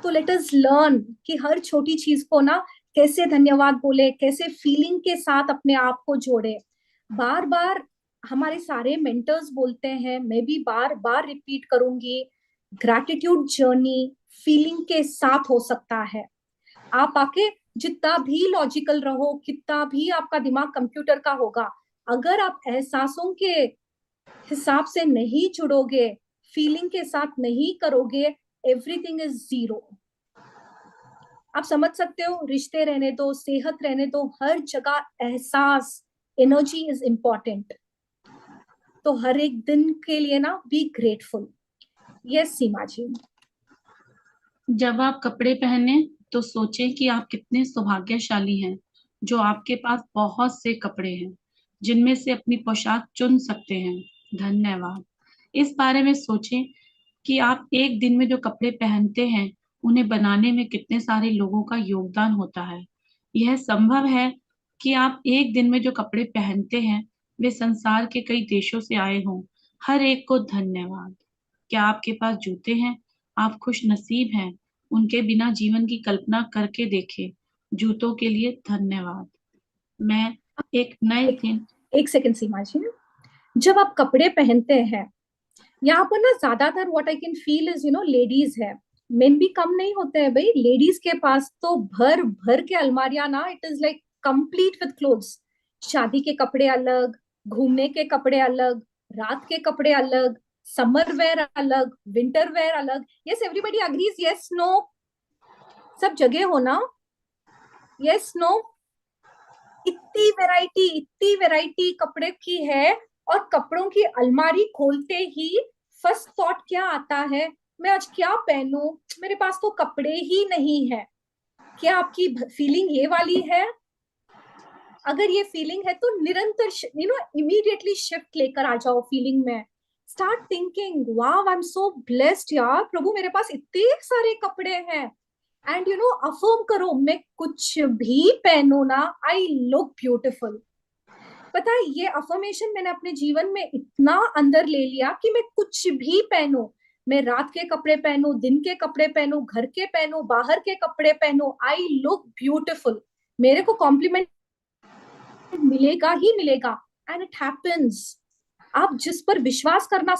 तो लेट अस लर्न कि हर छोटी चीज को ना कैसे धन्यवाद बोले, कैसे फीलिंग के साथ अपने आप को जोड़े। बार बार हमारे सारे मेंटर्स बोलते हैं, मैं भी बार बार रिपीट करूंगी, ग्रैटिट्यूड जर्नी फीलिंग के साथ हो सकता है। आप आके जितना भी लॉजिकल रहो, कितना भी आपका दिमाग कंप्यूटर का होगा, अगर आप एहसासों के हिसाब से नहीं जुड़ोगे, फीलिंग के साथ नहीं करोगे, एवरीथिंग इज जीरो। आप समझ सकते हो, रिश्ते रहने दो, सेहत रहने दो, हर जगह एहसास, एनर्जी इज इंपॉर्टेंट। तो हर एक दिन के लिए ना बी ग्रेटफुल। यस सीमा जी। जब आप कपड़े पहने तो सोचें कि आप कितने सौभाग्यशाली हैं, जो आपके पास बहुत से कपड़े हैं जिनमें से अपनी पोशाक चुन सकते हैं। धन्यवाद। इस बारे में सोचें कि आप एक दिन में जो कपड़े पहनते हैं उन्हें बनाने में कितने सारे लोगों का योगदान होता है। यह संभव है कि आप एक दिन में जो कपड़े पहनते हैं वे संसार के कई देशों से आए हों। हर एक को धन्यवाद। क्या आपके पास जूते हैं? आप खुश नसीब हैं। उनके बिना जीवन की कल्पना करके देखें। जूतों के लिए धन्यवाद। मैं एक नए दिन एक सेकंड सीमा जी, जब आप कपड़े पहनते हैं, यहाँ पर ना ज्यादातर what I can feel is ladies है, मेन भी कम नहीं होते हैं भाई। लेडीज के पास तो भर भर के अलमारियां ना, it is like complete with clothes. शादी के कपड़े अलग, घूमने के कपड़े अलग, रात के कपड़े अलग, समर वेयर अलग, विंटर वेयर अलग। Yes everybody agrees, yes no? सब जगह हो ना? Yes no? इतनी वैरायटी कपड़े की है, और कपड़ों की अलमारी खोलते ही फर्स्ट थॉट क्या आता है? मैं आज क्या पहनूं, मेरे पास तो कपड़े ही नहीं है। क्या आपकी फीलिंग ये वाली है? अगर ये फीलिंग है तो निरंतर इमीडिएटली शिफ्ट लेकर आ जाओ फीलिंग में. Start thinking, wow I am so blessed यार, प्रभु मेरे पास इतने सारे कपड़े हैं. एंड अफर्म करो, मैं कुछ भी पहनू ना, आई लुक ब्यूटिफुल. पता है, ये अफर्मेशन मैंने अपने जीवन में इतना अंदर ले लिया कि मैं कुछ भी पहनू, मैं रात के कपड़े पहनू, दिन के कपड़े पहनू, घर के पहनू, बाहर के कपड़े पहनू, आई लुक ब्यूटिफुल. मेरे को कॉम्प्लीमेंट मिलेगा ही मिलेगा. And it happens. आप जिस पर विश्वास करना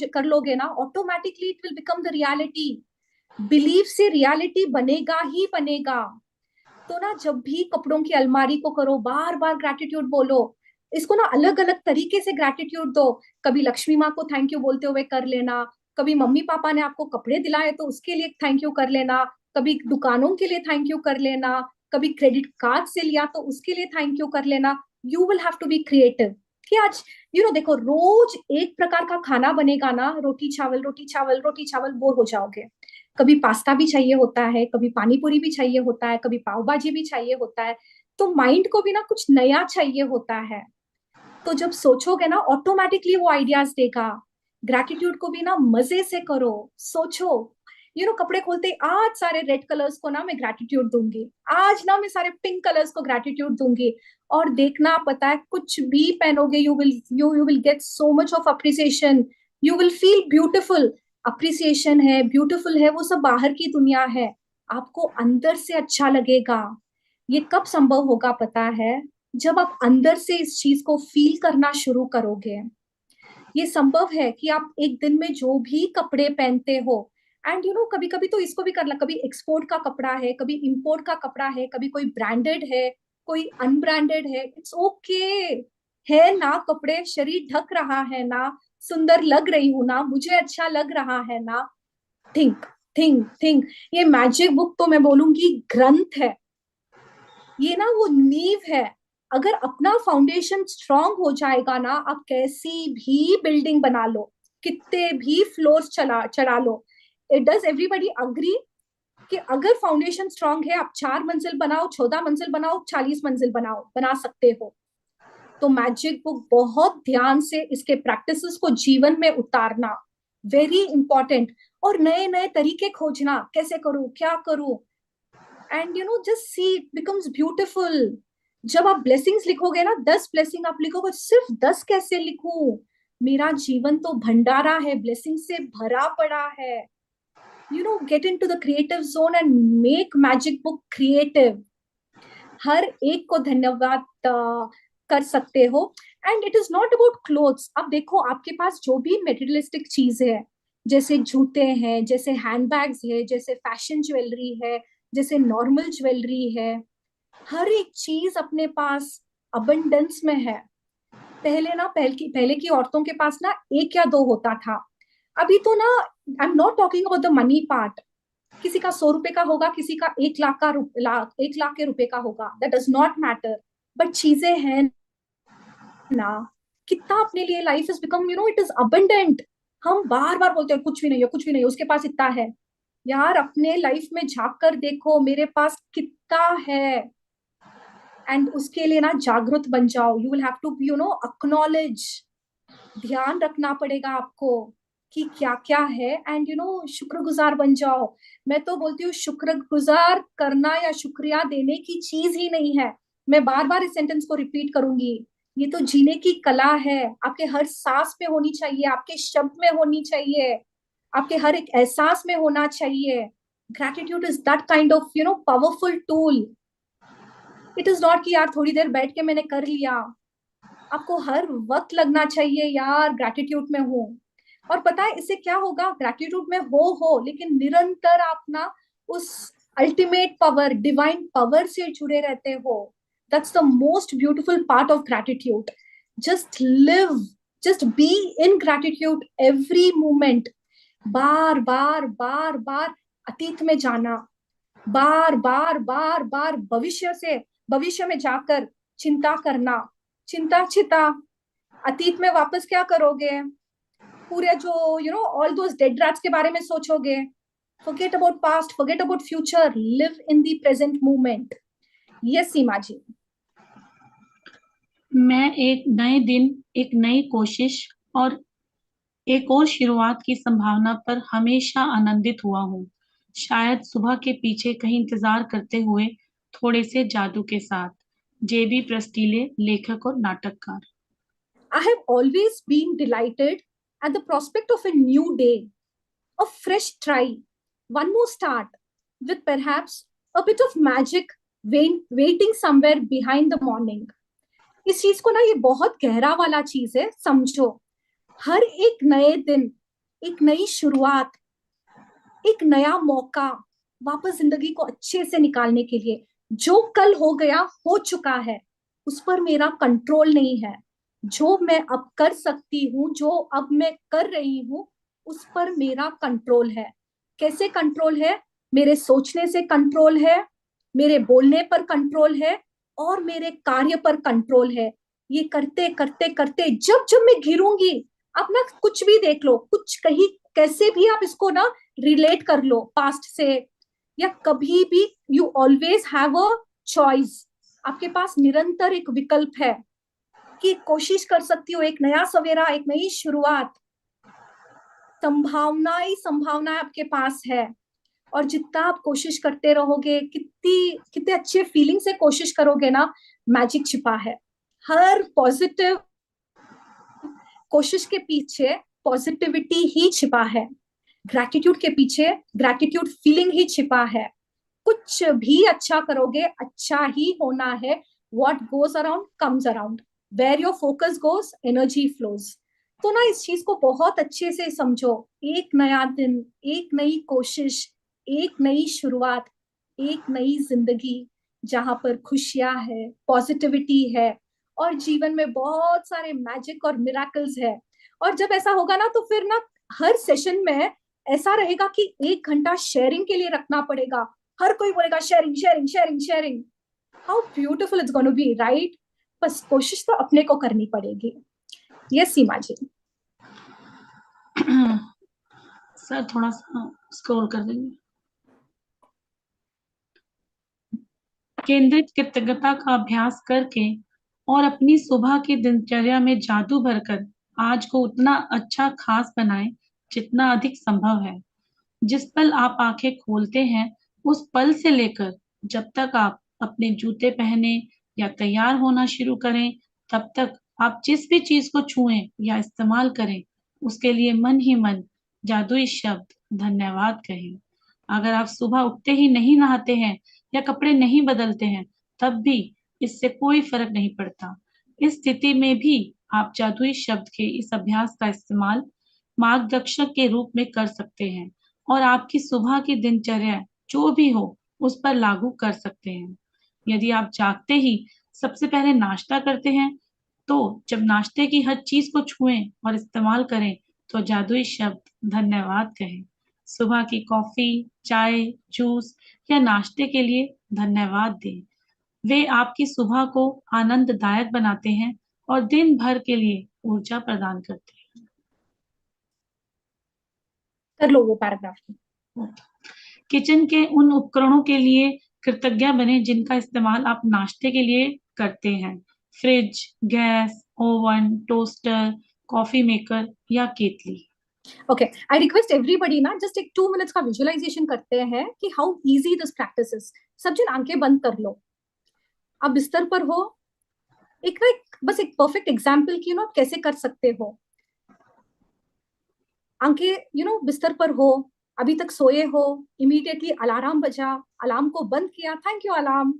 कर लोगे ना, automatically it will become the reality. Believe से रियलिटी बनेगा ही बनेगा. तो ना, जब भी कपड़ों की अलमारी को करो, बार बार ग्रैटिट्यूड बोलो. इसको ना अलग अलग तरीके से ग्रैटिट्यूड दो. कभी लक्ष्मी माँ को थैंक यू बोलते हुए कर लेना, कभी मम्मी पापा ने आपको कपड़े दिलाए तो उसके लिए थैंक यू कर लेना, कभी दुकानों के लिए थैंक यू कर लेना, कभी क्रेडिट कार्ड से लिया तो उसके लिए थैंक यू कर लेना. You will have to be creative. कि आज देखो, रोज एक प्रकार का खाना बनेगा ना, रोटी चावल रोटी चावल रोटी चावल, बोर हो जाओगे. कभी पास्ता भी चाहिए होता है, कभी पानी पूरी भी चाहिए होता है, कभी पाव भाजी भी चाहिए होता है. तो माइंड को भी ना कुछ नया चाहिए होता है. तो जब सोचोगे ना, ऑटोमेटिकली वो आइडियाज देगा. ग्रैटिट्यूड को भी ना मजे से करो, सोचो. कपड़े खोलते ही आज सारे रेड कलर्स को ना मैं ग्रैटिट्यूड दूंगी, आज ना मैं सारे पिंक कलर्स को ग्रैटिट्यूड दूंगी. और देखना, पता है, कुछ भी पहनोगे, you will get so much of appreciation. You will feel beautiful. Appreciation है, ब्यूटिफुल है, वो सब बाहर की दुनिया है. आपको अंदर से अच्छा लगेगा. ये कब संभव होगा पता है? जब आप अंदर से इस चीज को फील करना शुरू करोगे. ये संभव है कि आप एक दिन में जो भी कपड़े पहनते हो, एंड कभी कभी तो इसको भी करना, कभी एक्सपोर्ट का कपड़ा है, कभी इंपोर्ट का कपड़ा है, कभी कोई ब्रांडेड है, कोई अनब्रांडेड है, इट्स ओके है ना. कपड़े, शरीर ढक रहा है ना, सुंदर लग रही हूं ना, मुझे अच्छा लग रहा है ना. Think think think. ये मैजिक बुक तो मैं बोलूंगी ग्रंथ है. ये ना वो नींव है. अगर अपना फाउंडेशन स्ट्रांग हो जाएगा ना, आप कैसी भी बिल्डिंग बना लो, कितने भी फ्लोर्स चढ़ा लो. इट डज एवरीबडी अग्री कि अगर फाउंडेशन स्ट्रांग है, आप 4 मंजिल बनाओ, 14 मंजिल बनाओ, 40 मंजिल बनाओ, बना सकते हो. तो मैजिक बुक बहुत ध्यान से इसके प्रैक्टिसेस को जीवन में उतारना वेरी इंपॉर्टेंट. और नए नए तरीके खोजना, कैसे करूं, क्या करूं. And just see it becomes beautiful. जब आप ब्लेसिंग्स लिखोगे ना, 10 ब्लेसिंग आप लिखोगे, सिर्फ 10 कैसे लिखूं, मेरा जीवन तो भंडारा है, ब्लेसिंग से भरा पड़ा है. Get into the creative zone and make magic book creative. हर एक को धन्यवाद कर सकते हो. And it is not about clothes. अब देखो, आपके पास जो भी मेटेरियलिस्टिक चीज है, जैसे जूते हैं, जैसे हैंडबैग्स है, जैसे फैशन ज्वेलरी है, जैसे नॉर्मल ज्वेलरी है, हर एक चीज अपने पास अबंडेंस में है. पहले की औरतों के पास ना 1 या 2 होता था. अभी तो ना, I am not talking about the money part. किसी का 100 रुपए का होगा, किसी का 1 लाख के रुपए का होगा, that does not matter. But चीजें हैं ना, कितना अपने लिए life is become it is abundant. हम बार बार बोलते हैं कुछ भी नहीं है, कुछ भी नहीं है, उसके पास इतना है. यार, अपने लाइफ में झांक कर देखो, मेरे पास कितना है. एंड उसके लिए ना जागरूक बन जाओ. You will have to acknowledge. ध्यान रखना पड़ेगा आपको कि क्या क्या है. एंड शुक्रगुजार बन जाओ. मैं तो बोलती हूँ, शुक्रगुजार करना या शुक्रिया देने की चीज ही नहीं है. मैं बार बार इस सेंटेंस को रिपीट करूंगी. ये तो जीने की कला है. आपके हर सांस में होनी चाहिए, आपके शब्द में होनी चाहिए, आपके हर एक एहसास में होना चाहिए. Gratitude is that kind of powerful tool. It is not कि यार थोड़ी देर बैठ के मैंने कर लिया. आपको हर वक्त लगना चाहिए, यार ग्रैटिट्यूड में हो. और पता है इससे क्या होगा? ग्रैटिट्यूड में हो लेकिन निरंतर आप ना उस अल्टीमेट पावर, डिवाइन पावर से जुड़े रहते हो. That's the most beautiful part of gratitude. Just live, just be in gratitude every moment. बार बार बार बार अतीत में जाना, बार बार बार बार भविष्य में जाकर चिंता करना. चिंता अतीत में वापस क्या करोगे? पूरे जो ऑल दोस डेड रैट्स के बारे में सोचोगे. forget about past, forget about future, live in the present moment. Yes, सीमा जी. मैं एक नए दिन, एक नई कोशिश और एक और शुरुआत की संभावना पर हमेशा आनंदित हुआ हूँ। शायद सुबह के पीछे कहीं इंतजार करते हुए थोड़े से जादू के साथ। जेबी प्रस्टीले, लेखक और नाटककार। I have always been delighted at the prospect of a new day, a fresh try, one more start, with perhaps a bit of magic waiting somewhere behind the morning. इस चीज को ना, ये बहुत गहरा वाला चीज है, समझो। हर एक नए दिन, एक नई शुरुआत, एक नया मौका वापस जिंदगी को अच्छे से निकालने के लिए। जो कल हो गया हो चुका है, उस पर मेरा कंट्रोल नहीं है। जो मैं अब कर सकती हूँ, जो अब मैं कर रही हूँ, उस पर मेरा कंट्रोल है। कैसे कंट्रोल है? मेरे सोचने से कंट्रोल है, मेरे बोलने पर कंट्रोल है और मेरे कार्य पर कंट्रोल है। ये करते करते करते जब जब मैं गिरूंगी, आप ना कुछ भी देख लो, कुछ कहीं कैसे भी आप इसको ना रिलेट कर लो पास्ट से, या कभी भी, you always have a choice. आपके पास निरंतर एक विकल्प है कि कोशिश कर सकती हो, एक नया सवेरा, एक नई शुरुआत। संभावना ही संभावना आपके पास है। और जितना आप कोशिश करते रहोगे, कितने अच्छे फीलिंग से कोशिश करोगे ना, मैजिक छिपा है। हर पॉजिटिव कोशिश के पीछे पॉजिटिविटी ही छिपा है। ग्रैटिट्यूड के पीछे ग्रैटिट्यूड फीलिंग ही छिपा है। कुछ भी अच्छा करोगे, अच्छा ही होना है। What goes around comes around. Where your focus goes, energy flows. तो ना इस चीज को बहुत अच्छे से समझो। एक नया दिन, एक नई कोशिश, एक नई शुरुआत, एक नई जिंदगी, जहां पर खुशियां है, पॉजिटिविटी है और जीवन में बहुत सारे मैजिक और मिराकल्स है। और जब ऐसा होगा ना, तो फिर ना हर सेशन में ऐसा रहेगा कि 1 घंटा शेयरिंग के लिए रखना पड़ेगा। हर कोई बोलेगा sharing sharing sharing sharing. How beautiful it's gonna be, right? बस कोशिश तो अपने को करनी पड़ेगी। यस सीमा जी। सर थोड़ा सा स्क्रॉल कर देंगे। केंद्रित कृतज्ञता का अभ्यास करके और अपनी सुबह की दिनचर्या में जादू भरकर आज को उतना अच्छा खास बनाएं जितना अधिक संभव है। जिस पल आप आंखें खोलते हैं, उस पल से लेकर जब तक आप अपने जूते पहने या तैयार होना शुरू करें, तब तक आप जिस भी चीज को छुएं या इस्तेमाल करें, उसके लिए मन ही मन जादुई शब्द धन्यवाद कहें। अगर आप सुबह उठते ही नहीं नहाते हैं या कपड़े नहीं बदलते हैं, तब भी इससे कोई फर्क नहीं पड़ता। इस स्थिति में भी आप जादुई शब्द के इस अभ्यास का इस्तेमाल मार्गदर्शक के रूप में कर सकते हैं और आपकी सुबह की दिनचर्या जो भी हो, उस पर लागू कर सकते हैं। यदि आप जागते ही सबसे पहले नाश्ता करते हैं, तो जब नाश्ते की हर चीज को छुएं और इस्तेमाल करें, तो जादुई शब्द धन्यवाद कहें। सुबह की कॉफी, चाय, जूस या नाश्ते के लिए धन्यवाद दें। वे आपकी सुबह को आनंददायक बनाते हैं और दिन भर के लिए ऊर्जा प्रदान करते हैं। कर लो वो पैराग्राफ। किचन के उन उपकरणों के लिए कृतज्ञ बने जिनका इस्तेमाल आप नाश्ते के लिए करते हैं। Fridge, gas, oven, toaster, coffee maker या केतली। ओके, आई रिक्वेस्ट एवरीबडी ना, जस्ट एक 2 मिनट्स का विजुअलाइजेशन करते हैं कि how easy this practice is. सब जन आंखें बंद कर लो। आप बिस्तर पर हो, एक ना बस एक परफेक्ट एग्जाम्पल की आप कैसे कर सकते हो। आंखें बिस्तर पर हो, अभी तक सोए हो, इमीडिएटली अलार्म बजा, अलार्म को बंद किया, थैंक यू अलार्म।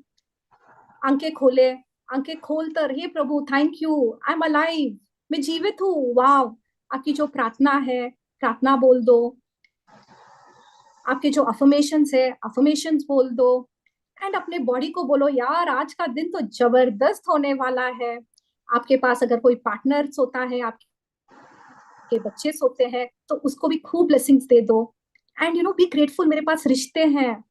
आंखें खोले, आंखें खोलकर हे प्रभु thank you, I am alive, मैं जीवित हूँ। वाव। आपकी जो प्रार्थना है, प्रार्थना बोल दो। आपके जो अफर्मेशंस है, अफर्मेशंस बोल दो। एंड अपने बॉडी को बोलो, यार आज का दिन तो जबरदस्त होने वाला है। आपके पास अगर कोई पार्टनर सोता है, आपके बच्चे सोते हैं, तो उसको भी खूब ब्लेसिंग्स दे दो। एंड बी ग्रेटफुल, मेरे पास रिश्ते हैं।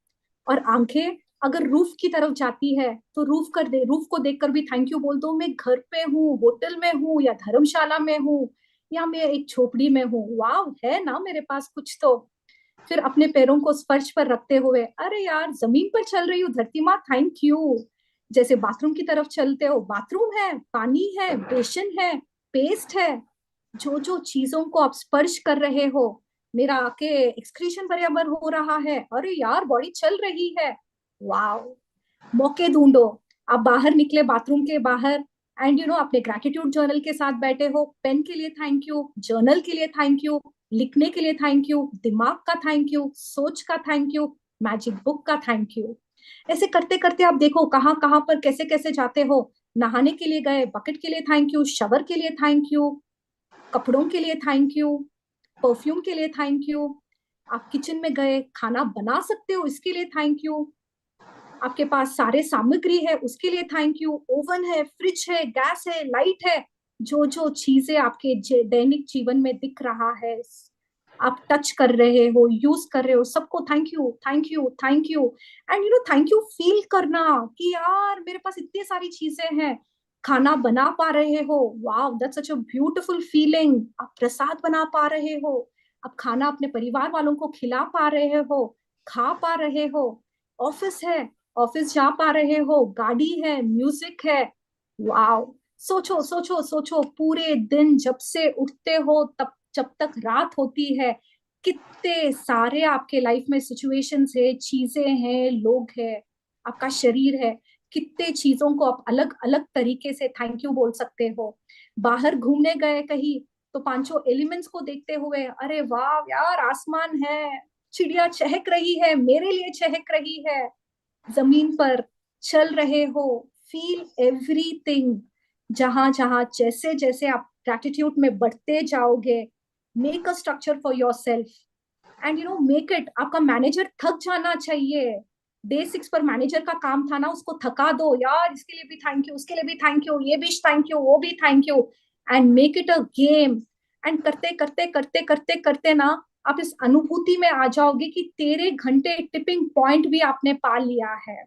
और आंखें अगर रूफ की तरफ जाती है, तो रूफ को देखकर भी थैंक यू बोल दो। मैं घर पे हूँ, होटल में हूँ या धर्मशाला में हूँ या मैं एक झोपड़ी में हूँ, वाव है ना मेरे पास कुछ तो। फिर अपने पैरों को स्पर्श पर रखते हुए, अरे यार जमीन पर चल रही हूँ, धरती माँ थैंक यू। जैसे बाथरूम की तरफ चलते हो, बाथरूम है, पानी है, बेसिन है, पेस्ट है, जो जो चीजों को आप स्पर्श कर रहे हो, मेरा आके एक्सक्रीशन बराबर हो रहा है, अरे यार बॉडी चल रही है, वाओ। मौके ढूंढो, आप बाहर निकले बाथरूम के बाहर, एंड यू नो अपने ग्रैटिट्यूड जर्नल के साथ बैठे हो, पेन के लिए थैंक यू, जर्नल के लिए थैंक यू, लिखने के लिए थैंक यू, दिमाग का थैंक यू, सोच का थैंक यू, मैजिक बुक का थैंक यू। ऐसे करते करते आप देखो कहाँ कहाँ पर कैसे कैसे जाते हो। नहाने के लिए गए, बकेट के लिए थैंक यू, शवर के लिए थैंक यू, कपड़ों के लिए थैंक यू, परफ्यूम के लिए थैंक यू, आप किचन में गए, खाना बना सकते हो, इसके लिए थैंक यू, आपके पास सारे सामग्री है उसके लिए थैंक यू, ओवन है, फ्रिज है, गैस है, लाइट है, जो जो चीजें आपके दैनिक जीवन में दिख रहा है, आप टच कर रहे हो, यूज कर रहे हो, सबको thank you thank you thank you. And you know thank you feel करना कि यार मेरे पास इतनी सारी चीजें हैं, खाना बना पा रहे हो, wow that's such a beautiful feeling. आप प्रसाद बना पा रहे हो, आप खाना अपने परिवार वालों को खिला पा रहे हो, खा पा रहे हो, ऑफिस है, ऑफिस जा पा रहे हो, गाड़ी है, म्यूजिक है, वाओ। सोचो सोचो सोचो, पूरे दिन जब से उठते हो तब जब तक रात होती है, कितने सारे आपके लाइफ में सिचुएशंस है, चीजें हैं, लोग हैं, आपका शरीर है, कितने चीजों को आप अलग अलग तरीके से थैंक यू बोल सकते हो। बाहर घूमने गए कहीं, तो पांचों एलिमेंट्स को देखते हुए, अरे वाह यार आसमान है, चिड़िया चहक रही है, मेरे लिए चहक रही है, जमीन पर चल रहे हो, फील एवरीथिंग। जहां जहां जैसे जैसे आप ग्रैटिट्यूड में बढ़ते जाओगे, make a structure for your self and you know make it. आपका मैनेजर थक जाना चाहिए, डे 6 पर मैनेजर का काम था ना, उसको थका दो यार, इसके लिए भी थैंक यू, उसके लिए भी थैंक यू, ये भी थैंक यू, वो भी thank you, and make it a game. And करते करते करते करते करते ना, आप इस अनुभूति में आ जाओगे कि तेरे घंटे टिपिंग पॉइंट भी आपने पा लिया है।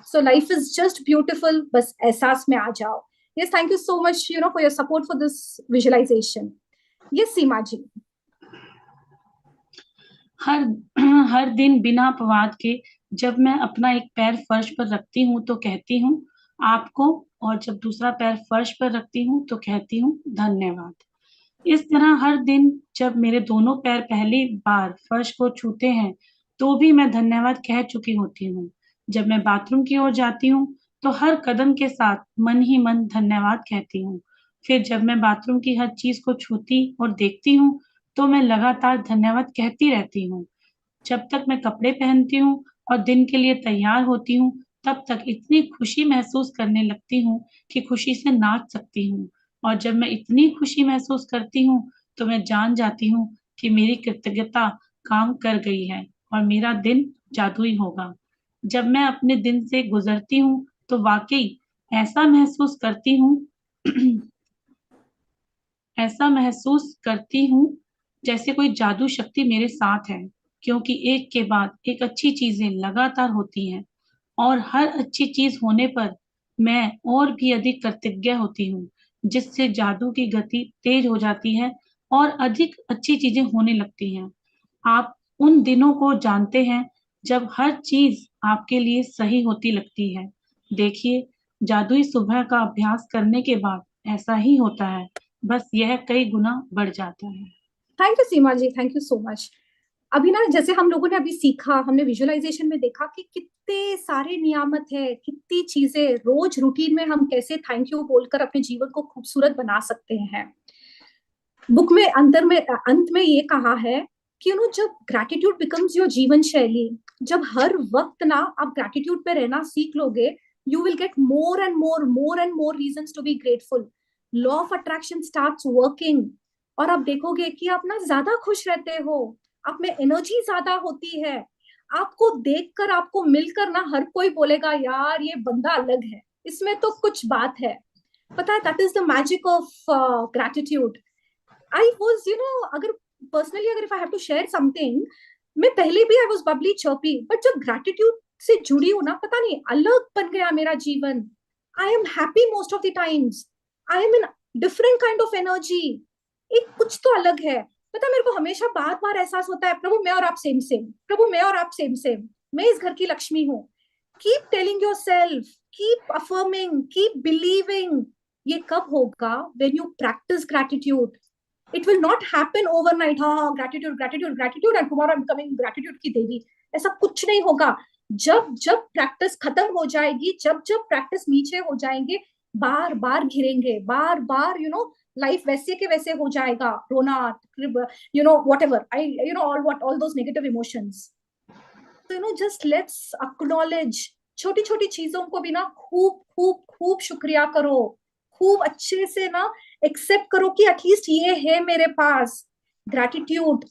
So life is just beautiful, बस एहसास में आ जाओ। Yes, thank you so much you know for your support for this visualisation. Yes Seema ji. हर हर दिन बिना अपवाद के जब मैं अपना एक पैर फर्श पर रखती हूँ तो कहती हूँ आपको, और जब दूसरा पैर फर्श पर रखती हूँ तो कहती हूँ धन्यवाद। इस तरह हर दिन जब मेरे दोनों पैर पहली बार फर्श को छूते हैं तो भी मैं धन्यवाद कह चुकी होती हूँ। जब मैं बाथरूम की ओर जाती हूँ तो हर कदम के साथ मन ही मन धन्यवाद कहती हूँ। फिर जब मैं बाथरूम की हर चीज को छूती और देखती हूँ तो मैं लगातार धन्यवाद कहती रहती हूँ। जब तक मैं कपड़े पहनती हूँ और दिन के लिए तैयार होती हूँ तब तक इतनी खुशी महसूस करने लगती हूँ कि खुशी से नाच सकती हूँ। और जब मैं इतनी खुशी महसूस करती हूँ तो मैं जान जाती हूँ कि मेरी कृतज्ञता काम कर गई है और मेरा दिन जादुई होगा। जब मैं अपने दिन से गुजरती हूँ तो वाकई ऐसा महसूस करती हूँ ऐसा महसूस करती हूँ जैसे कोई जादू शक्ति मेरे साथ है, क्योंकि एक के बाद एक अच्छी चीजें लगातार होती हैं और हर अच्छी चीज होने पर मैं और भी अधिक कृतज्ञ होती हूँ, जिससे जादू की गति तेज हो जाती है और अधिक अच्छी चीजें होने लगती हैं। आप उन दिनों को जानते हैं जब हर चीज आपके लिए सही होती लगती है। देखिए, जादुई सुबह का अभ्यास करने के बाद ऐसा ही होता है, बस यह कई गुना बढ़ जाता है। Thank you Seema ji, thank you so much. अभी ना जैसे हम लोगों ने अभी सीखा, हमने विजुअलाइजेशन में देखा कि कितने सारे नियामत है, कितनी चीजें रोज रूटीन में हम कैसे थैंक यू बोलकर अपने जीवन को खूबसूरत बना सकते हैं। बुक में अंत में ये कहा है कि जब ग्रैटिट्यूड बिकम्स योर जीवन शैली, जब हर वक्त ना आप ग्रैटिट्यूड पे रहना सीख लोगे, you will get more and more reasons to be grateful. Law of attraction starts working, और आप देखोगे कि आप ना ज्यादा खुश रहते हो, आप में एनर्जी ज्यादा होती है, आपको देखकर, आपको मिलकर ना हर कोई बोलेगा यार ये बंदा अलग है, इसमें तो कुछ बात है। पता है, that is the magic of gratitude. I was अगर पर्सनली, अगर if I have to share something, मैं पहले भी I was bubbly chirpy, but जब ग्रैटिट्यूड से जुड़ी हूँ ना, पता नहीं अलग बन गया मेरा जीवन। I am happy most of the times, I am in different kind of energy, एक कुछ तो अलग है। पता, मेरे को हमेशा बार बार एहसास होता है, प्रभु मैं और आप सेम सेम, प्रभु मैं और आप सेम सेम, मैं इस घर की लक्ष्मी हूँ। Keep telling your self, keep affirming, keep believing. ये कब होगा? When you practice gratitude. It will not happen overnight. हाँ, gratitude, gratitude, gratitude, and tomorrow I'm becoming gratitude की देवी. ऐसा कुछ नहीं होगा. जब जब प्रैक्टिस खत्म हो जाएगी, जब जब प्रैक्टिस नीचे हो जाएंगे, बार बार घिरेंगे, बार बार लाइफ वैसे के वैसे हो जाएगा. रोना, whatever, all those negative emotions. So just let's acknowledge. छोटी छोटी चीजों को भी ना खूब खूब खूब शुक्रिया करो, खूब अच्छे से ना एक्सेप्ट करो कि एटलीस्ट ये है मेरे पास. ग्रैटिट्यूड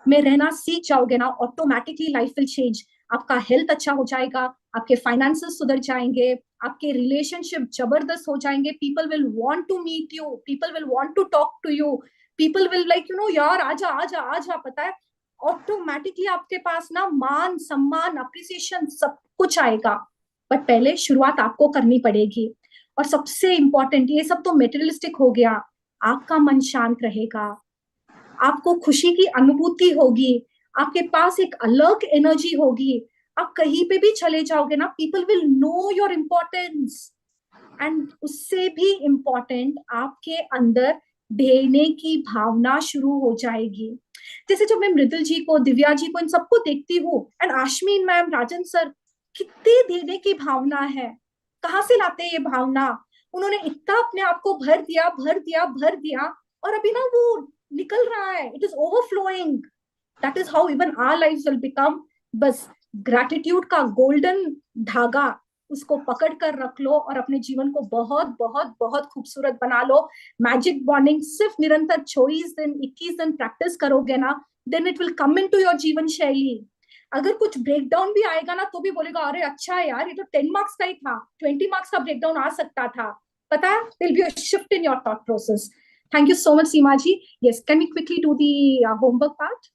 में रहना सीख जाओगे ना, ऑटोमेटिकली लाइफ विल चेंज. आपका हेल्थ अच्छा हो जाएगा, आपके फाइनेंसेस सुधर जाएंगे, आपके रिलेशनशिप जबरदस्त हो जाएंगे. People will want to meet you, people will want to talk to you, people will like यार आजा आजा आजा. पता है, ऑटोमेटिकली आपके पास ना मान सम्मान अप्रिसिएशन सब कुछ आएगा. बट पहले शुरुआत आपको करनी पड़ेगी. और सबसे इंपॉर्टेंट, ये सब तो मेटेरियलिस्टिक हो गया, आपका मन शांत रहेगा, आपको खुशी की अनुभूति होगी, आपके पास एक अलग एनर्जी होगी. आप कहीं पे भी चले जाओगे ना, people will know your importance. And उससे भी इम्पोर्टेंट, आपके अंदर देने की भावना शुरू हो जाएगी. जैसे जब मैं मृदुल जी को, दिव्या जी को, इन सबको देखती हूँ, एंड आश्मीन मैम, राजन सर, कितनी देने की भावना है. कहाँ से लाते हैं ये भावना? उन्होंने इतना अपने आप को भर दिया भर दिया भर दिया, और अभी ना वो निकल रहा है. It is overflowing. That is how even our lives will become. बस ग्रैटिट्यूड का गोल्डन धागा, उसको पकड़ कर रख लो और अपने जीवन को बहुत बहुत बहुत खूबसूरत बना लो. मैजिक बॉन्डिंग सिर्फ निरंतर 24 दिन 21 दिन प्रैक्टिस करोगे ना, then it will come into your जीवन शैली. अगर कुछ ब्रेकडाउन भी आएगा ना, तो भी बोलेगा अरे अच्छा है यार, ये तो 10 मार्क्स का ही था, 20 मार्क्स का ब्रेकडाउन आ सकता था. पता है, there will be a shift in your thought process. Thank you so much Seema ji. Yes, can we quickly do the homework part?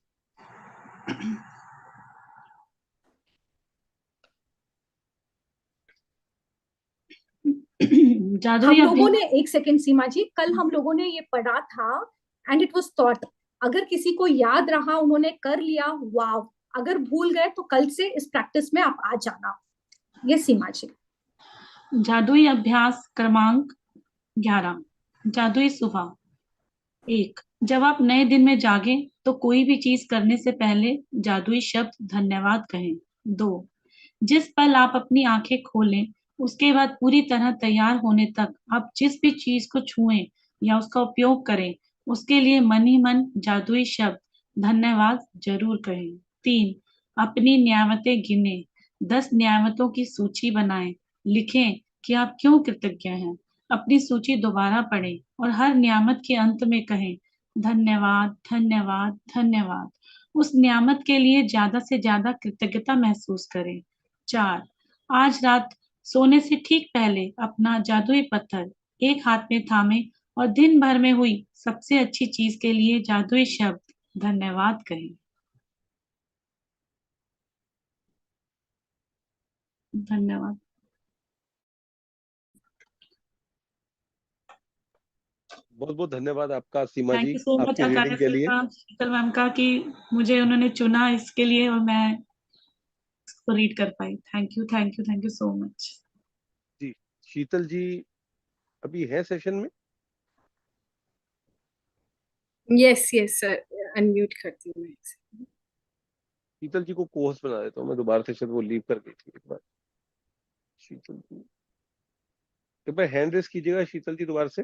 हम लोगों ने, एक सेकेंड सीमा जी, कल हम लोगों ने ये पढ़ा था एंड इट वाज थॉट. अगर किसी को याद रहा, उन्होंने कर लिया, वाव. अगर भूल गए तो कल से इस प्रैक्टिस में आप आ जाना. ये सीमा जी. जादुई अभ्यास क्रमांक 11, जादुई सुबह. 1. जब आप नए दिन में जागे तो कोई भी चीज करने से पहले जादुई शब्द धन्यवाद कहें. 2. जिस पल आप अपनी आंखें खोलें, उसके बाद पूरी तरह तैयार होने तक आप जिस भी चीज को छुएं या उसका उपयोग करें, उसके लिए मन ही मन जादुई शब्द धन्यवाद जरूर कहें. 3. अपनी न्यामतें गिने, 10 न्यामतों की सूची बनाएं. लिखें कि आप क्यों कृतज्ञ हैं. अपनी सूची दोबारा पढ़ें और हर नियामत के अंत में कहें धन्यवाद धन्यवाद धन्यवाद. उस नियामत के लिए ज्यादा से ज्यादा कृतज्ञता महसूस करें. 4. आज रात सोने से ठीक पहले अपना जादुई पत्थर एक हाथ में थामे और दिन भर में हुई सबसे अच्छी चीज के लिए जादुई शब्द धन्यवाद कहें. धन्यवाद. बहुत बहुत धन्यवाद आपका Seema thank ji, you so much आपकी रीडिंग के लिए. शीतल मैम का कि मुझे उन्होंने चुना इसके लिए और मैं इसको रीड कर पाई. Thank you thank you thank you so much. जी, शीतल जी अभी है सेशन में? यस यस सर, अनम्यूट करती हूँ मैं. शीतल जी को कोहोस्ट बना देता हूँ मैं दोबारा से, शायद वो लीव कर गई थी एक बार. शीतल जी एक बार हैंड रेस कीजिएगा, शीतल जी दोबारा से.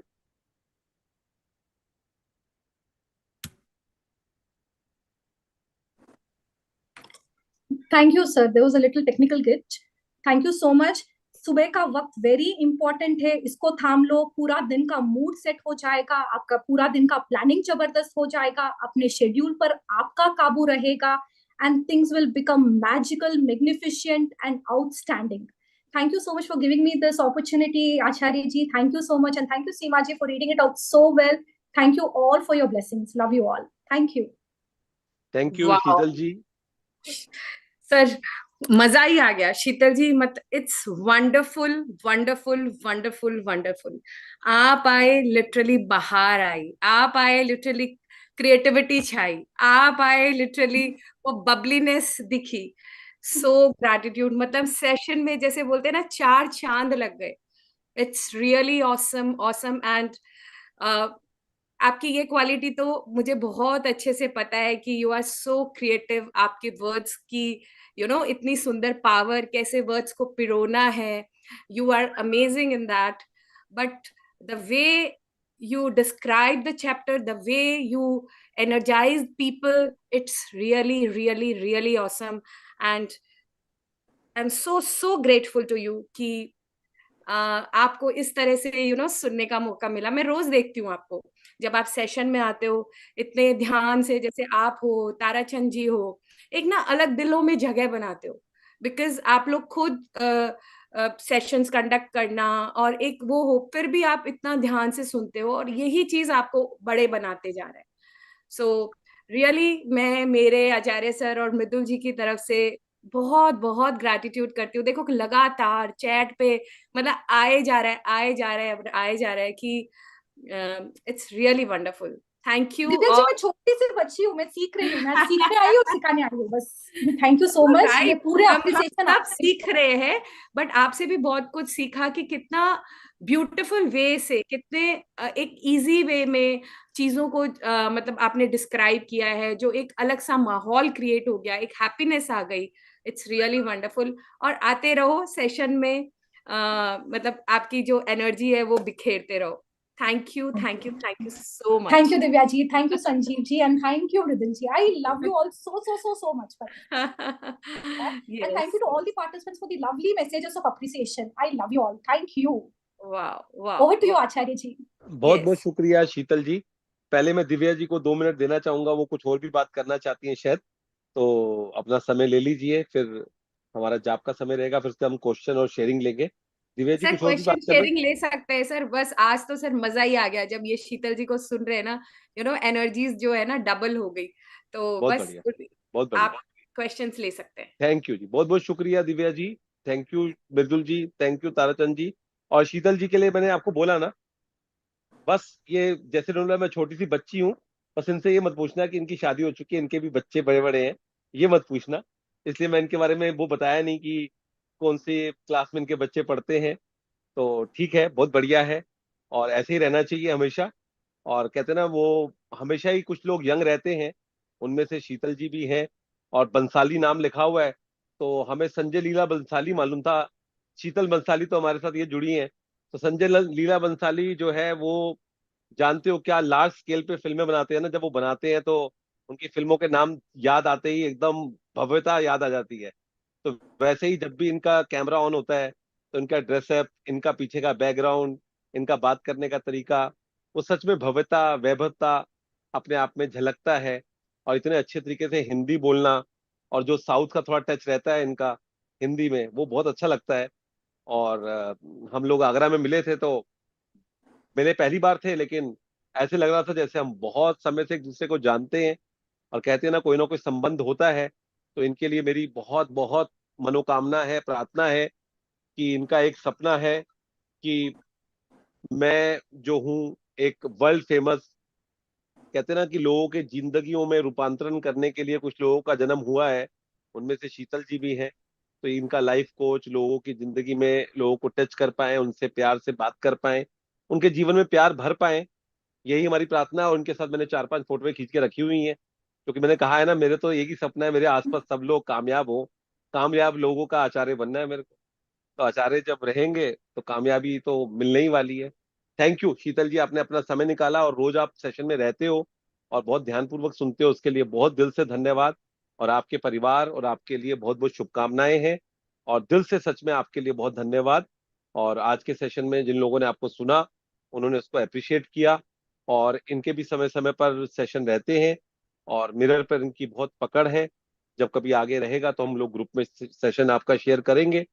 Thank you sir, there was a little technical glitch. Thank you so much. सुबह का वक्त वेरी इंपॉर्टेंट है, इसको थाम लो. पूरा दिन का मूड सेट हो जाएगा, आपका पूरा दिन का प्लानिंग जबरदस्त हो जाएगा, अपने शेड्यूल पर आपका काबू रहेगा, and things will become magical, magnificent, and outstanding. Thank you so much for giving me this opportunity, Acharya ji. Thank you so much, and thank you Seema ji for reading it out so well. Thank you all for your blessings. Love you all. Thank you. Thank you Wow. Sheetal ji. Sir मजा ही आ गया शीतल जी. मत it's wonderful wonderful wonderful wonderful. आप आए, literally बाहर आई. आप आए, लिटरली क्रिएटिविटी छाई. आप आए, लिटरली वो बबलीनेस दिखी. सो ग्रैटिट्यूड, मतलब सेशन में जैसे बोलते हैं ना 4 चांद लग गए। It's really awesome awesome. And आपकी ये क्वालिटी तो मुझे बहुत अच्छे से पता है कि यू आर सो क्रिएटिव। आपके वर्ड्स की इतनी सुंदर पावर, कैसे वर्ड्स को पिरोना है, you are amazing in that. But the way you describe the chapter, the way you energize people, it's really really really awesome. And I'm so grateful to you कि आपको इस तरह से सुनने का मौका मिला। मैं रोज देखती हूँ आपको, जब आप सेशन में आते हो इतने ध्यान से, जैसे आप हो, ताराचंद जी हो, एक ना अलग दिलों में जगह बनाते हो। बिकॉज आप लोग खुद सेशंस कंडक्ट करना और एक वो हो, फिर भी आप इतना ध्यान से सुनते हो, और यही चीज आपको बड़े बनाते जा रहे हैं। सो रियली मैं मेरे आचार्य सर और मृदुल जी की तरफ से बहुत बहुत ग्रैटिट्यूड करती हूँ। देखो लगातार चैट पे मतलब आए जा रहा है आए जा रहा है आए जा रहा है कि it's really wonderful. Thank you. Divya ji, और मैं छोटी सी बच्ची हूँ, मैं सीख रही हूँ, मैं सीखने आई हूँ, सिखाने आई हूँ बस। थैंक यू सो मच, ये पूरे हम अप्रिसिएशन सब सीख रहे हैं, बट आपसे भी बहुत कुछ सीखा कि कितना ब्यूटीफुल वे से, कितने एक इजी वे में चीजों को मतलब आपने डिस्क्राइब किया है, जो एक अलग सा माहौल क्रिएट हो गया, एक हैप्पीनेस आ गई। It's really wonderful. और आते रहो सेशन में, मतलब आपकी जो एनर्जी है वो बिखेरते रहो। Thank you thank you thank you so much. Thank you Divya ji, thank you Sanjeev ji, and thank you Mridul ji. I love you all so much for that. And thank you to all the participants for the lovely messages of appreciation. I love you all. Thank you. वाह वाह। Over to you, Acharya ji. बहुत बहुत Yes. शुक्रिया शीतल जी। पहले मैं दिव्या जी को 2 minute देना चाहूंगा, वो कुछ और भी बात करना चाहती हैं शायद, तो अपना समय ले लीजिए, फिर हमारा जाप का समय रहेगा, फिर उससे हम क्वेश्चन और शेयरिंग लेंगे। दिव्या जी सर कुछ और भी बात क्वेश्चन करना? शेयरिंग ले सकते हैं सर। बस आज तो सर मजा ही आ गया, जब ये शीतल जी को सुन रहे हैं ना, एनर्जीज जो है ना डबल हो गई। तो बहुत बस बढ़िया, बहुत बढ़िया। आप क्वेश्चंस ले सकते हैं। थैंक यू जी, बहुत बहुत शुक्रिया Divya ji. Thank you Mridul ji, thank you Tarachand ji. और शीतल जी के लिए मैंने आपको बोला ना, बस ये जैसे उन्होंने, मैं छोटी सी बच्ची हूँ, बस इनसे ये मत पूछना कि इनकी शादी हो चुकी है, इनके भी बच्चे बड़े बड़े हैं, ये मत पूछना। इसलिए मैं इनके बारे में वो बताया नहीं कि कौन से क्लास में इनके बच्चे पढ़ते हैं। तो ठीक है, बहुत बढ़िया है, और ऐसे ही रहना चाहिए हमेशा। और कहते हैं ना, वो हमेशा ही कुछ लोग यंग रहते हैं, उनमें से शीतल जी भी हैं। और बंसाली नाम लिखा हुआ है, तो हमें संजय लीला बंसाली मालूम था, शीतल बंसाली तो हमारे साथ ये जुड़ी हैं। तो संजय लीला बंसाली जो है वो, जानते हो क्या, लार्ज स्केल पे फिल्में बनाते हैं ना, जब वो बनाते हैं तो उनकी फिल्मों के नाम याद आते ही एकदम भव्यता याद आ जाती है। तो वैसे ही जब भी इनका कैमरा ऑन होता है, तो इनका ड्रेसअप, इनका पीछे का बैकग्राउंड, इनका बात करने का तरीका, वो सच में भव्यता वैभवता अपने आप में झलकता है। और इतने अच्छे तरीके से हिंदी बोलना, और जो साउथ का थोड़ा टच रहता है इनका हिंदी में, वो बहुत अच्छा लगता है। और हम लोग आगरा में मिले थे, तो मिले पहली बार थे, लेकिन ऐसे लग रहा था जैसे हम बहुत समय से एक दूसरे को जानते हैं। और कहते हैं ना कोई संबंध होता है। तो इनके लिए मेरी बहुत बहुत मनोकामना है, प्रार्थना है कि इनका एक सपना है कि मैं जो हूँ एक वर्ल्ड फेमस, कहते हैं ना कि लोगों के जिंदगियों में रूपांतरण करने के लिए कुछ लोगों का जन्म हुआ है, उनमें से शीतल जी भी हैं। तो इनका लाइफ कोच, लोगों की जिंदगी में लोगों को टच कर पाए, उनसे प्यार से बात कर पाए, उनके जीवन में प्यार भर पाए, यही हमारी प्रार्थना है। और उनके साथ मैंने 4-5 फोटोएं खींच के रखी हुई हैं, क्योंकि मैंने कहा है ना, मेरे तो एक ही सपना है, मेरे आसपास सब लोग कामयाब हो, कामयाब लोगों का आचार्य बनना है मेरे को। तो आचार्य जब रहेंगे तो कामयाबी तो मिलने ही वाली है। थैंक यू शीतल जी, आपने अपना समय निकाला, और रोज आप सेशन में रहते हो और बहुत ध्यानपूर्वक सुनते हो, उसके लिए बहुत दिल से धन्यवाद। और आपके परिवार और आपके लिए बहुत बहुत शुभकामनाएं हैं, और दिल से सच में आपके लिए बहुत धन्यवाद। और आज के सेशन में जिन लोगों ने आपको सुना, उन्होंने उसको अप्रिशिएट किया, और इनके भी समय समय पर सेशन रहते हैं, और मिरर पर इनकी बहुत पकड़ है। जब कभी आगे रहेगा तो हम लोग ग्रुप में सेशन आपका शेयर करेंगे।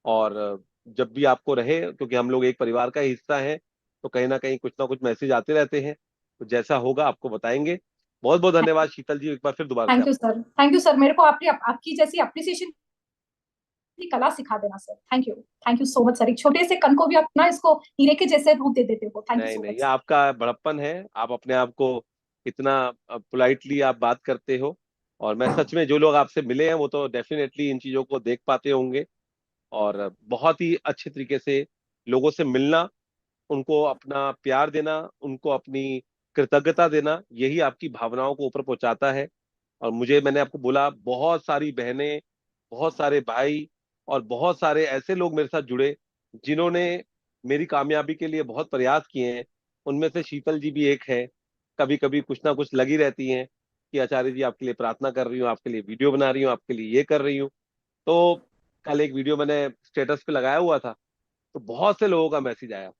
और जब भी आपको रहे, क्योंकि हम लोग एक परिवार का ही हिस्सा हैं, तो कहीं ना कहीं कुछ ना कुछ मैसेज आते रहते हैं, तो जैसा होगा आपको बताएंगे। बहुत बहुत धन्यवाद शीतल जी, एक बार फिर दोबारा से thank you sir, thank you sir. मेरे को आपकी जैसी अप्रिसिएशन की कला सिखा देना sir. Thank you so much sir. एक छोटे से कण को भी अपना इसको हीरे के जैसे रूप दे देते हो। थैंक यू नहीं सो नहीं, मच। ये आपका बड़प्पन है, आप अपने आप को इतना पोलाइटली आप बात करते हो, और मैं सच में, जो लोग आपसे मिले हैं वो तो डेफिनेटली इन चीजों को देख पाते होंगे। और बहुत ही अच्छे तरीके से लोगों से मिलना, उनको अपना प्यार देना, उनको अपनी कृतज्ञता देना, यही आपकी भावनाओं को ऊपर पहुंचाता है। और मैंने आपको बोला, बहुत सारी बहनें, बहुत सारे भाई और बहुत सारे ऐसे लोग मेरे साथ जुड़े जिन्होंने मेरी कामयाबी के लिए बहुत प्रयास किए हैं। उनमें से शीतल जी भी एक है। कभी कभी कुछ ना कुछ लगी रहती हैं कि आचार्य जी आपके लिए प्रार्थना कर रही हूँ, आपके लिए वीडियो बना रही हूँ, आपके लिए ये कर रही हूँ। तो कल एक वीडियो मैंने स्टेटस पे लगाया हुआ था, तो बहुत से लोगों का मैसेज आया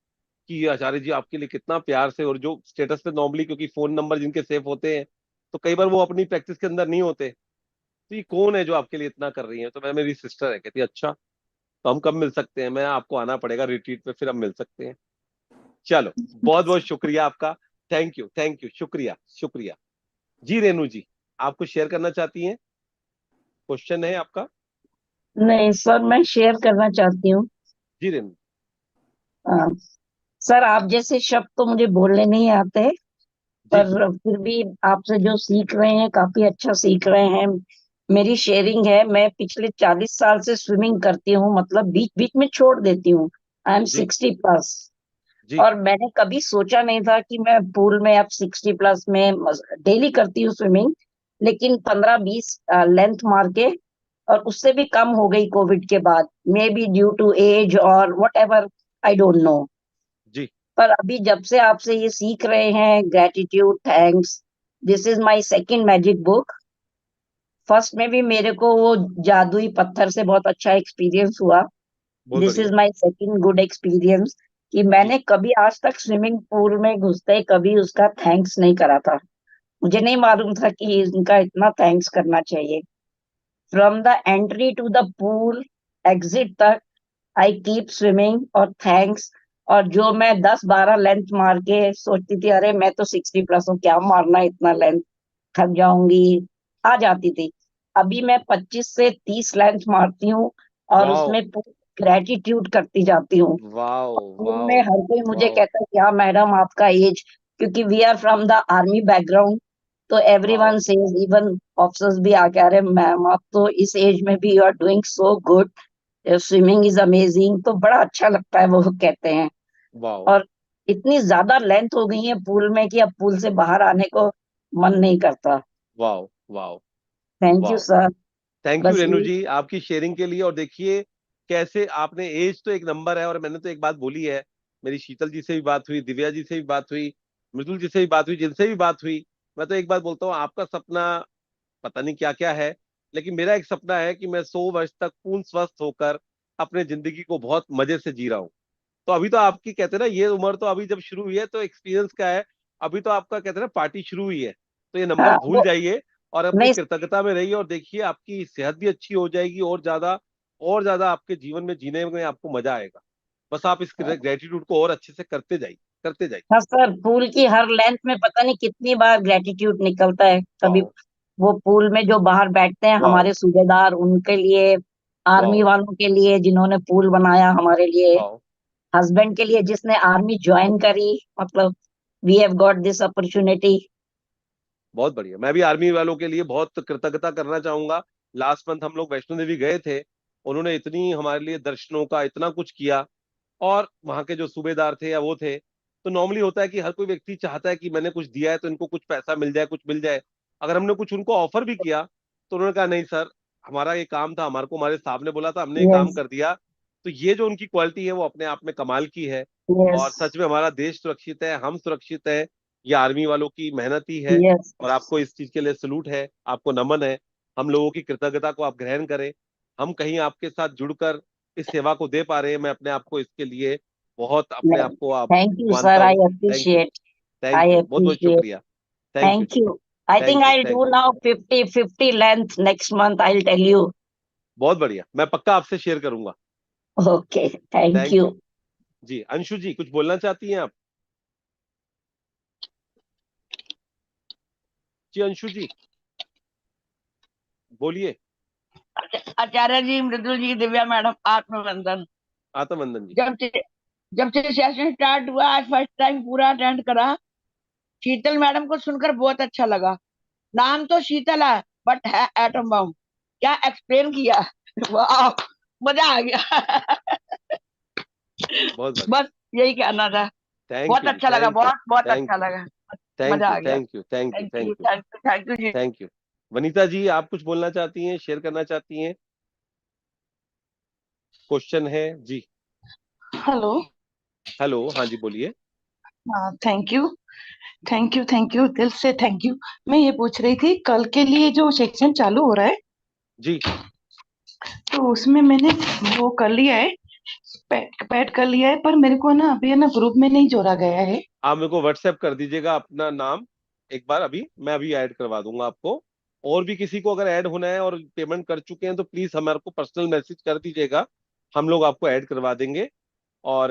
कि आचार्य जी आपके लिए कितना प्यार से। और जो स्टेटस पे नॉर्मली, क्योंकि फोन नंबर जिनके सेव होते हैं तो कई बार वो अपनी प्रैक्टिस के अंदर नहीं होते, तो ये कौन है जो आपके लिए इतना कर रही है? तो मैं, मेरी सिस्टर है। कहती है, अच्छा तो हम कब मिल सकते हैं? मैं, आपको आना पड़ेगा रिट्रीट पे, फिर हम मिल सकते हैं। चलो, बहुत बहुत शुक्रिया आपका। थैंक यू, शुक्रिया शुक्रिया। जी रेनू जी, आप कुछ शेयर करना चाहती हैं? क्वेश्चन है आपका? नहीं सर, मैं शेयर करना चाहती हूँ। जी रेनू। अ, सर, आप जैसे शब्द तो मुझे बोलने नहीं आते, जी पर फिर भी आपसे जो सीख रहे हैं काफी अच्छा सीख रहे हैं। मेरी शेयरिंग है, मैं पिछले 40 साल से स्विमिंग करती हूँ, मतलब बीच बीच में छोड़ देती हूँ। I M G 60+। जी और मैंने कभी सोचा नहीं था कि मैं पूल में अब 60+ में डेली करती हूँ स्विमिंग, लेकिन 15-20 लेंथ मार के, और उससे भी कम हो गई कोविड के बाद, maybe due to age और whatever, I don't know. जी पर अभी जब से आपसे ये सीख रहे हैं, gratitude, thanks, this is my second magic book. First में भी मेरे को वो जादुई पत्थर से बहुत अच्छा एक्सपीरियंस हुआ। बहुत दिस बढ़िया। Is my second good experience, कि जी मैंने कभी आज तक स्विमिंग पूल में घुसते कभी उसका थैंक्स नहीं करा था। मुझे नहीं मालूम था कि इनका इतना थैंक्स करना चाहिए। From the entry to the pool, exit तक, आई कीप स्विमिंग और थैंक्स। और जो मैं 10-12 लेंथ मार के सोचती थी, अरे मैं तो 60+ हूँ, क्या मारना इतना लेंथ, थक जाऊंगी, आ जाती थी, अभी मैं 25 से 30 लेंथ मारती हूँ और वाओ उसमें ग्रेटिट्यूड करती जाती हूँ। वाओ स्कूल में वाओ हर कोई मुझे वाओ कहता है क्या मैडम आपका एज, क्योंकि we are from the army background, तो wow everyone says, even officers भी आके, अरे मैम आप तो इस एज में भी you are doing so good, swimming is amazing. तो बड़ा अच्छा लगता है वो कहते हैं। वाओ और इतनी ज्यादा लेंथ हो गई है पूल में कि अब पूल से बाहर आने को मन नहीं करता। Wow wow thank you wow. Sir. Thank you बस रेनू ये, जी आपकी शेयरिंग के लिए। और देखिए कैसे आपने, एज तो एक नंबर है। और मैंने तो एक बात बोली है, मेरी शीतल जी से भी बात हुई, दिव्या जी से भी बात हुई, मृदुल जी से भी बात हुई, जिनसे भी बात हुई, मैं तो एक बात बोलता हूँ, आपका सपना पता नहीं क्या क्या है, लेकिन मेरा एक सपना है कि मैं 100 वर्ष तक पूर्ण स्वस्थ होकर अपने जिंदगी को बहुत मजे से जी रहा हूँ। तो अभी तो आपकी, कहते हैं ना, ये उम्र तो अभी जब शुरू हुई है तो एक्सपीरियंस क्या है, अभी तो आपका, कहते हैं ना, पार्टी शुरू हुई है। तो ये नंबर हाँ भूल वो, जाइए और अपनी नहीं कृतज्ञता में रहिए। और देखिए आपकी सेहत भी अच्छी हो जाएगी, और ज्यादा आपके जीवन में जीने में आपको मजा आएगा। बस आप इस ग्रेटिट्यूड को और अच्छे से करते जाइए, करते जाइए। हाँ सर, पूल की हर लेंथ में पता नहीं कितनी बार ग्रेटिट्यूड निकलता है। कभी वाओ वो पूल में जो बाहर बैठते हैं वाओ हमारे सूबेदार, उनके लिए, आर्मी वाओ वालों के लिए जिन्होंने पूल बनाया हमारे लिए, वाओ। हस्बैंड के लिए जिसने आर्मी ज्वाइन करी, मतलब we have got this opportunity. बहुत बढ़िया। मैं भी आर्मी वालों के लिए बहुत कृतज्ञता करना चाहूंगा। लास्ट मंथ हम लोग वैष्णो देवी गए थे, उन्होंने इतनी हमारे लिए दर्शनों का इतना कुछ किया। और वहां के जो सूबेदार थे या वो थे, तो नॉर्मली होता है कि हर कोई व्यक्ति चाहता है कि मैंने कुछ दिया है तो इनको कुछ पैसा मिल जाए, कुछ मिल जाए। अगर हमने कुछ उनको ऑफर भी किया तो उन्होंने कहा, नहीं सर, हमारा ये काम था, हमारे को हमारे साहब ने बोला था, हमने ये काम यस, कर दिया। तो ये जो उनकी क्वालिटी है वो अपने आप में कमाल की है। यस, और सच में हमारा देश सुरक्षित है, हम सुरक्षित हैं, ये आर्मी वालों की मेहनत ही है। यस। और आपको इस चीज के लिए सलूट है, आपको नमन है। हम लोगों की कृतज्ञता को आप ग्रहण करें। हम कहीं आपके साथ जुड़कर इस सेवा को दे पा रहे हैं, मैं अपने आप को इसके लिए बहुत, अपने आप को आप थैंक यू मानता सर, आई हूँ। Thank you, appreciate, thank I you, बहुत बहुत अप्रिशिएट। शुक्रिया। Thank you thank ji. You. I think thank you, I thank do you. Now 50 length next month, I tell you. बहुत बढ़िया, मैं पक्का आपसे शेयर करूंगा। Okay, thank thank you. You. जी अंशु जी, कुछ बोलना चाहती हैं आप? जी अंशु जी, बोलिए। आचार्य जी, मृदुल जी, दिव्या मैडम, आत्मवंदन। आत्मवंदन जी। जब से जब से सेशन स्टार्ट हुआ, आज फर्स्ट टाइम पूरा अटेंड करा। शीतल मैडम को सुनकर बहुत अच्छा लगा। नाम तो शीतल है, बट है एटम बम। क्या एक्सप्लेन किया, वाह, मजा आ गया। बहुत बढ़िया। बस यही कहना था। थैंक बहुत यू जी, अच्छा लगा, थैंक यू, बहुत बहुत थैंक अच्छा यू, लगा। थैंक मजा यू, आ गया। Thank you, thank you, thank thank you, you, thank you ji. Thank you. Vanita ji, आप कुछ बोलना चाहती हैं, शेयर करना चाहती हैं? क्वेश्चन है जी। हेलो। हेलो, हाँ जी, बोलिए। हाँ, thank you, thank you, thank you, दिल से थैंक यू। मैं ये पूछ रही थी, कल के लिए जो सेक्शन चालू हो रहा है, जी, तो उसमें मैंने वो कर लिया है, पैड कर लिया है, पर मेरे को ना अभी है ना ग्रुप में नहीं जोड़ा गया है। आप मेरे को व्हाट्सएप कर दीजिएगा अपना नाम एक बार, अभी मैं अभी ऐड करवा दूंगा आपको। और भी किसी को अगर ऐड होना है और पेमेंट कर चुके हैं तो प्लीज हमारे को पर्सनल मैसेज कर दीजिएगा, हम लोग आपको ऐड करवा देंगे। और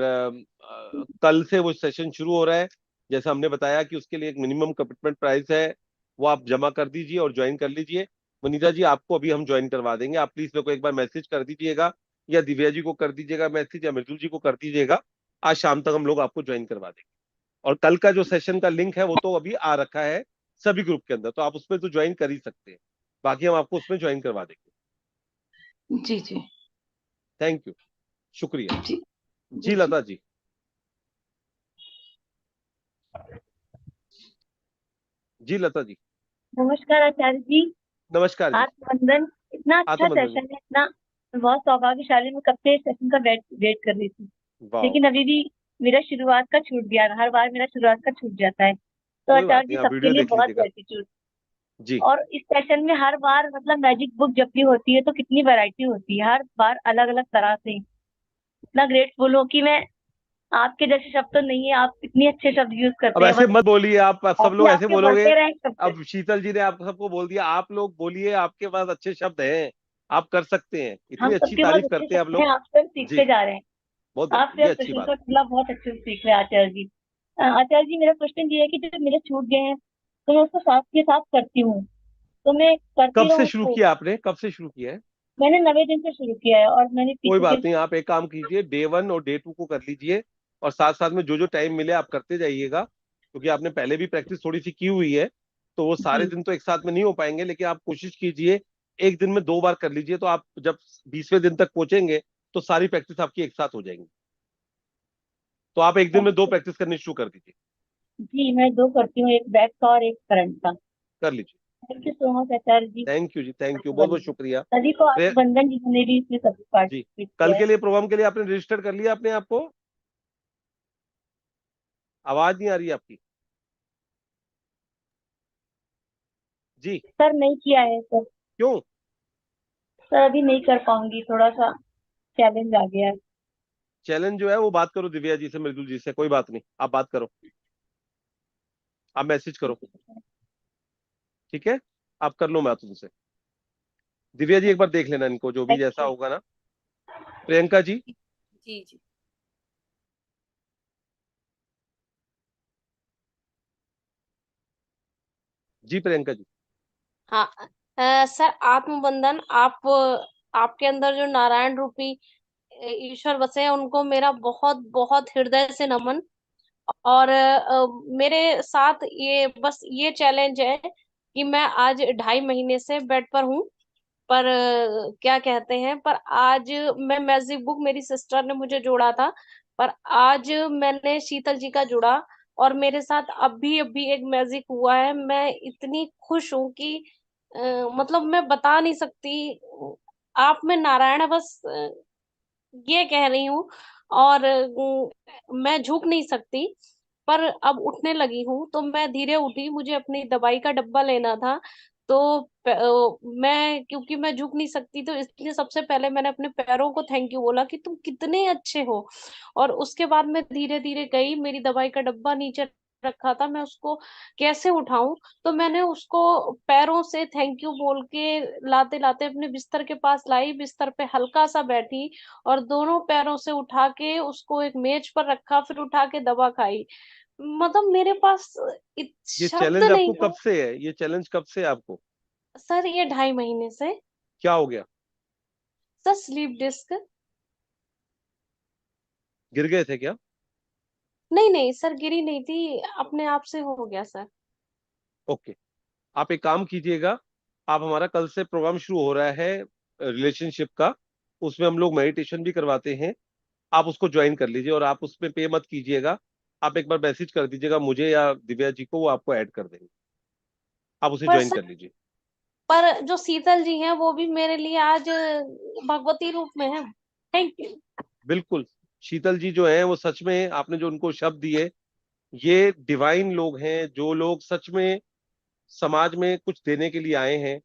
कल से वो सेशन शुरू हो रहा है। जैसा हमने बताया कि उसके लिए एक मिनिमम कमिटमेंट प्राइस है, वो आप जमा कर दीजिए और ज्वाइन कर लीजिए। वनीता जी, आपको अभी हम ज्वाइन करवा देंगे, आप प्लीज मेरे को एक बार मैसेज कर दीजिएगा, या दिव्या जी को कर दीजिएगा मैसेज, या मृदुल जी को कर दीजिएगा। आज शाम तक हम लोग आपको ज्वाइन करवा देंगे। और कल का जो सेशन का लिंक है वो तो अभी आ रखा है सभी ग्रुप के अंदर, तो आप उसमें तो ज्वाइन कर ही सकते हैं। बाकी हम आपको उसमें ज्वाइन करवा देंगे। जी जी थैंक यू, शुक्रिया। जी जी जी जी। लता जी। जी लता जी। नमस्कार आचार्य जी। नमस्कार जी। आत्मबंधन इतना अच्छा आत्मबंधन जी। सेशन है, इतना मैं बहुत सौभाग्यशाली, मैं कब से सेशन का वेट वेट कर रही थी, वाह। लेकिन अभी भी मेरा शुरुआत का छूट गया। हर बार मेरा शुरुआत का छूट जाता है, तो कोई आचार्य बात जी नहीं, आप सबके वीडियो लिए देख बहुत लीजिएगा। ग्रेटिट्यूड। जी। और इस सेशन में हर बार मतलब मैजिक बुक जब भी होती है तो कितनी वैरायटी होती है, हर बार अलग अलग तरह से। इतना ग्रेटफुल हो कि मैं, आपके जैसे शब्द तो नहीं है, आप इतने अच्छे शब्द यूज अब करते हैं, ऐसे बस मत बोलिए, आप सब ऐसे लोग ऐसे आपके बोलोगे। बढ़ते रहे शब्द। अब शीतल जी ने आप सबको बोल दिया, आप लोग बोलिए, आपके पास अच्छे शब्द हैं, आप कर सकते हैं, हम इतनी अच्छी सबके पास तारीफ अच्छे करते हैं आप शब्द हैं, लोग। आपसे जी, सीखते जा रहे हैं। बहुत बढ़िया, आपसे ये अब अच्छी प्रश्न बात का है। टुकड़ा बहुत अच्छे से सीख रहे हैं आचार्य जी। आचार्य जी, मेरा क्वेश्चन ये है कि जो मेरे छूट गए हैं तो मैं उसको साथ के साथ करती हूँ, तो मैं करती कब से रहूँ शुरू उसको। किया आपने, कब से शुरू किया है? मैंने 90 दिन से शुरू किया है, और मैंने कोई पीछे के। बात नहीं, आप एक काम कीजिए, डे 1 और डे 2 को कर लीजिए, और साथ साथ में जो जो टाइम मिले आप करते जाइएगा, क्योंकि आपने पहले भी प्रैक्टिस थोड़ी सी की हुई है। तो वो सारे जी दिन तो एक साथ में नहीं हो पाएंगे, लेकिन आप कोशिश कीजिए एक दिन में 2 बार कर लीजिए, तो आप जब 20वें दिन तक पहुंचेंगे तो सारी प्रैक्टिस आपकी एक साथ हो जाएंगी। तो आप एक दिन में 2 प्रैक्टिस करनी शुरू कर दीजिए। जी, मैं दो करती हूँ, एक बैक का और एक फ्रंट का। कर लीजिए। Thank you so much Acharya ji. Thank you ji, thank you, बहुत बहुत शुक्रिया। सभी को फिर आत्मबंधन जितने भी इसमें सभी जी, पार्टिसिपेट कल किया है। के लिए प्रोग्राम के लिए आपने रजिस्टर कर लिया अपने आप को? आवाज नहीं आ रही है आपकी। जी। सर नहीं किया है सर। क्यों? सर अभी नहीं कर पाऊंगी, थोड़ा सा चैलेंज आ गया है। चैलेंज जो है वो बात करो दिव्या जी से, मृदुल जी से, कोई बात नहीं, आप बात करो, आप मैसेज करो, ठीक है? आप कर लो बात उनसे। दिव्या जी एक बार देख लेना इनको, जो भी थैंक जैसा यू। होगा ना। प्रियंका जी। जी जी। जी प्रियंका जी। हाँ। सर, आत्मबंधन, आप आपके अंदर जो नारायण रूपी ईश्वर बसे हैं, उनको मेरा बहुत बहुत हृदय से नमन। और मेरे साथ ये बस ये चैलेंज है कि मैं आज 2.5 महीने से बेड पर हूँ। पर क्या कहते हैं, पर आज मैं मैजिक बुक, मेरी सिस्टर ने मुझे जोड़ा था, पर आज मैंने शीतल जी का जुड़ा, और मेरे साथ अभी अभी एक मैजिक हुआ है। मैं इतनी खुश हूँ कि मतलब मैं बता नहीं सकती। आप में नारायण है, बस ये कह रही हूँ। और मैं झुक नहीं सकती, पर अब उठने लगी हूँ, तो मैं धीरे उठी, मुझे अपनी दवाई का डब्बा लेना था। तो मैं, क्योंकि मैं झुक नहीं सकती, तो इसलिए सबसे पहले मैंने अपने पैरों को थैंक यू बोला कि तुम कितने अच्छे हो। और उसके बाद मैं धीरे धीरे गई, मेरी दवाई का डब्बा नीचे रखा था, मैं उसको कैसे उठाऊं, तो मैंने उसको पैरों से थैंक यू बोल के लाते लाते अपने बिस्तर के पास लाई, बिस्तर पे हल्का सा बैठी, और दोनों पैरों से उठा के उसको एक मेज पर रखा, फिर उठा के दवा खाई। मतलब मेरे पास ये शब्द चैलेंज आपको नहीं कब है। से है, ये चैलेंज कब से है आपको? सर ये 2.5 महीने से। क्या हो गया? Sir slip disc. गिर गए थे क्या? नहीं नहीं सर, गिरी नहीं थी, अपने आप से हो गया सर। ओके। आप एक काम कीजिएगा, आप हमारा कल से प्रोग्राम शुरू हो रहा है रिलेशनशिप का, उसमें हम लोग मेडिटेशन भी करवाते हैं। आप उसको ज्वाइन कर लीजिए और आप उसमें पे मत कीजिएगा। आप एक बार मैसेज कर दीजिएगा मुझे या दिव्या जी को, वो आपको ऐड कर देंगे। आप उसे पर ज्वाइन सर, कर लीजिए। पर जो शीतल जी हैं वो भी मेरे लिए आज भगवती रूप में है। Thank you. बिल्कुल, शीतल जी जो है वो सच में, आपने जो उनको शब्द दिए, ये डिवाइन लोग हैं, जो लोग सच में समाज में कुछ देने के लिए आए हैं।